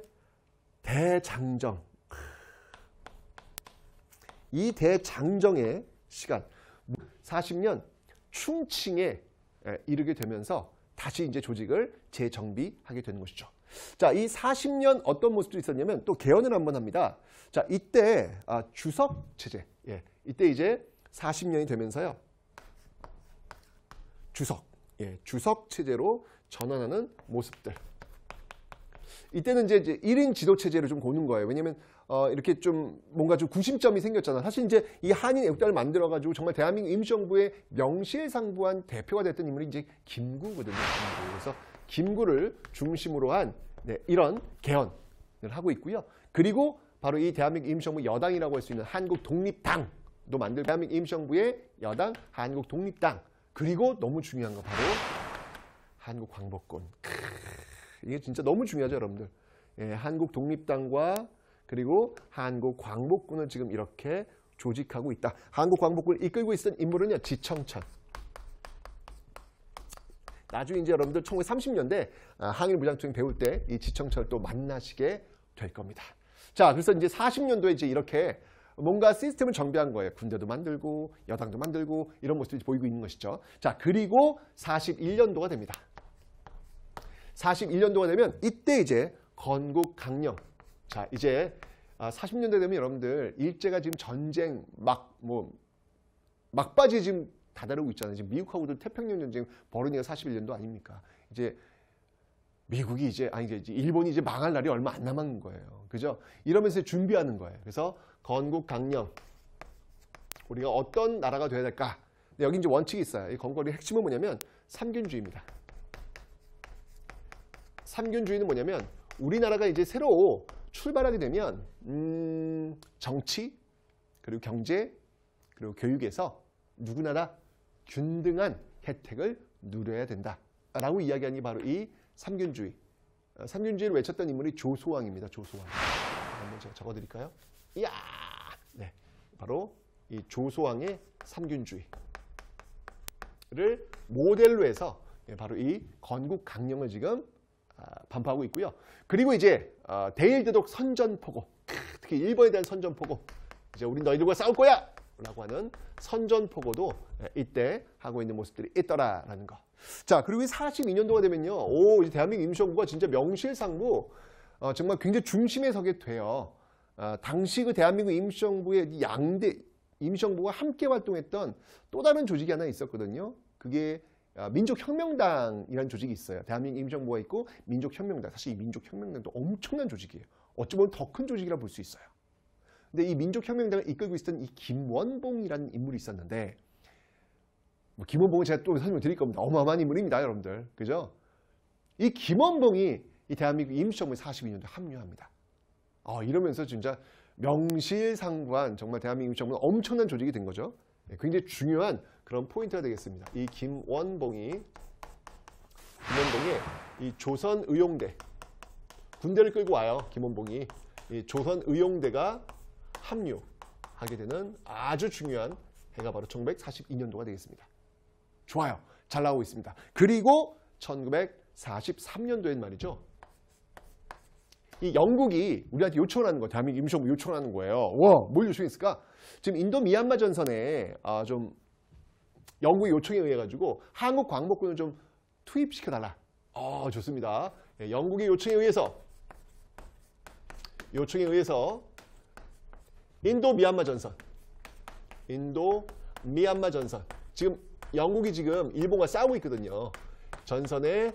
대장정, 이 대장정의 시간 40년 충칭에 이르게 되면서 다시 이제 조직을 재정비하게 되는 것이죠. 자, 이 40년 어떤 모습들이 있었냐면 또 개헌을 한번 합니다. 자, 이때 주석 체제, 이때 이제 40년이 되면서요. 주석 체제로 전환하는 모습들. 이때는 이제 1인 지도 체제를 좀 고는 거예요. 왜냐면 이렇게 좀 뭔가 좀 구심점이 생겼잖아. 사실 이제 이 한인 애국단을 만들어 가지고 정말 대한민국 임시정부의 명실상부한 대표가 됐던 인물이 이제 김구거든요. 김구. 그래서 김구를 중심으로 한 이런 개헌을 하고 있고요. 그리고 바로 이 대한민국 임시정부 여당이라고 할 수 있는 한국독립당도 만들고 대한민국 임시정부의 여당 한국독립당 그리고 너무 중요한 거 바로 한국광복군. 이게 진짜 너무 중요하죠, 여러분들. 한국독립당과 그리고 한국광복군을 지금 이렇게 조직하고 있다. 한국광복군을 이끌고 있었던 인물은요, 지청천. 나중에 이제 여러분들 1930년대 항일 무장투쟁 배울 때 이 지청천을 또 만나시게 될 겁니다. 자, 그래서 이제 40년도에 이제 이렇게 뭔가 시스템을 정비한 거예요. 군대도 만들고 여당도 만들고 이런 모습이 보이고 있는 것이죠. 자, 그리고 41년도가 됩니다. 41년도가 되면 이때 이제 건국 강령. 자, 이제 40년대 되면 여러분들 일제가 지금 전쟁 막바지 지금 다다르고 있잖아요. 지금 미국하고도 태평양 전쟁 벌어지가 41년도 아닙니까? 이제 미국이 이제 일본이 이제 망할 날이 얼마 안 남은 거예요. 그죠? 이러면서 준비하는 거예요. 그래서 건국 강령. 우리가 어떤 나라가 돼야 될까? 여기 이제 원칙이 있어요. 이 건국의 핵심은 뭐냐면 삼균주의입니다. 삼균주의는 뭐냐면 우리나라가 이제 새로 출발하게 되면 정치, 그리고 경제, 그리고 교육에서 누구나 다 균등한 혜택을 누려야 된다라고 이야기하는 게 바로 이 삼균주의. 삼균주의를 외쳤던 인물이 조소왕입니다. 조소왕. 한번 제가 적어드릴까요? 이야, 네, 바로 이 조소왕의 삼균주의를 모델로 해서 바로 이 건국 강령을 지금 반포하고 있고요. 그리고 이제 대일대독 선전포고, 특히 일본에 대한 선전포고, 이제 우린 너희들과 싸울 거야! 라고 하는 선전포고도 이때 하고 있는 모습들이 있더라라는 거. 자, 그리고 42년도가 되면요. 이제 대한민국 임시정부가 진짜 명실상부 정말 굉장히 중심에 서게 돼요. 당시 그 대한민국 임시정부의 양대 임시정부가 함께 활동했던 또 다른 조직이 하나 있었거든요. 그게 민족혁명당이라는 조직이 있어요. 대한민국 임시정부가 있고 민족혁명당. 사실 이 민족혁명당도 엄청난 조직이에요. 어찌 보면 더 큰 조직이라 볼 수 있어요. 근데 이 민족혁명당을 이끌고 있었던 이 김원봉이라는 인물이 있었는데, 김원봉은 제가 또 설명드릴 겁니다. 어마어마한 인물입니다, 여러분들. 그죠? 이 김원봉이 이 대한민국 임시정부에 42년도에 합류합니다. 이러면서 진짜 명실상부한 정말 대한민국 임시정부는 엄청난 조직이 된 거죠. 굉장히 중요한 그런 포인트가 되겠습니다. 이 김원봉의 이 조선의용대 군대를 끌고 와요. 김원봉이 이 조선의용대가 합류하게 되는 아주 중요한 해가 바로 1942년도가 되겠습니다. 좋아요. 잘 나오고 있습니다. 그리고 1943년도엔 말이죠. 이 영국이 우리한테 요청을 하는 거예요. 대한민국 임시정부 요청을 하는 거예요. 와, 뭘 요청했을까? 지금 인도 미얀마 전선에 좀 영국의 요청에 의해 가지고 한국 광복군을 좀 투입시켜달라. 좋습니다. 영국의 요청에 의해서 인도 미얀마 전선 지금 영국이 지금 일본과 싸우고 있거든요. 전선에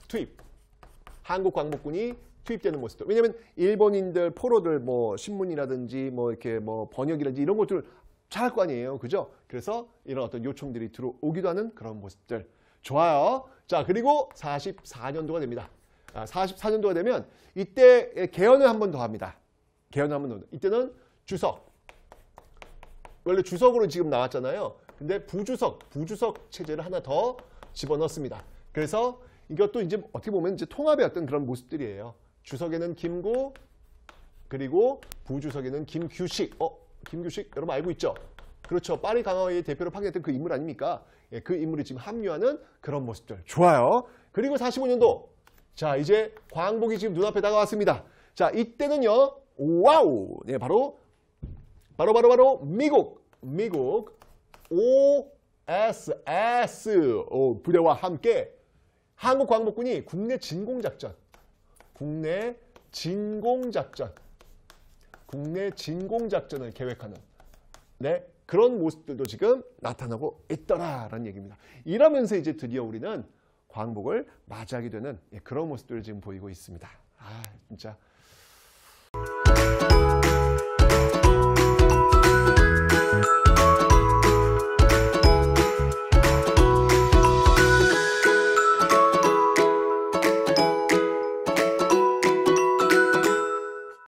투입, 한국 광복군이 투입되는 모습들. 왜냐하면 일본인들 포로들 신문이라든지 이렇게 번역이라든지 이런 것들 잘할 거 아니에요, 그죠? 그래서 이런 어떤 요청들이 들어오기도 하는 그런 모습들. 좋아요. 자, 그리고 44년도가 됩니다. 44년도가 되면 이때 개헌을 한 번 더 합니다. 이때는 주석. 원래 주석으로 지금 나왔잖아요. 근데 부주석 체제를 하나 더 집어넣습니다. 그래서 이것도 이제 어떻게 보면 이제 통합의 어떤 그런 모습들이에요. 주석에는 김구, 그리고 부주석에는 김규식. 김규식 여러분 알고 있죠? 그렇죠. 파리 강화의 대표로 파견했던 그 인물 아닙니까? 예, 그 인물이 지금 합류하는 그런 모습들. 좋아요. 그리고 45년도. 자, 이제 광복이 지금 눈앞에 다가왔습니다. 자, 이때는요. 와우. 네, 바로 미국 OSS 부대와 함께 한국 광복군이 국내 진공작전을 계획하는 네, 그런 모습들도 지금 나타나고 있더라라는 얘기입니다. 이러면서 이제 드디어 우리는 광복을 맞이하게 되는 그런 모습들을 지금 보이고 있습니다. 아, 진짜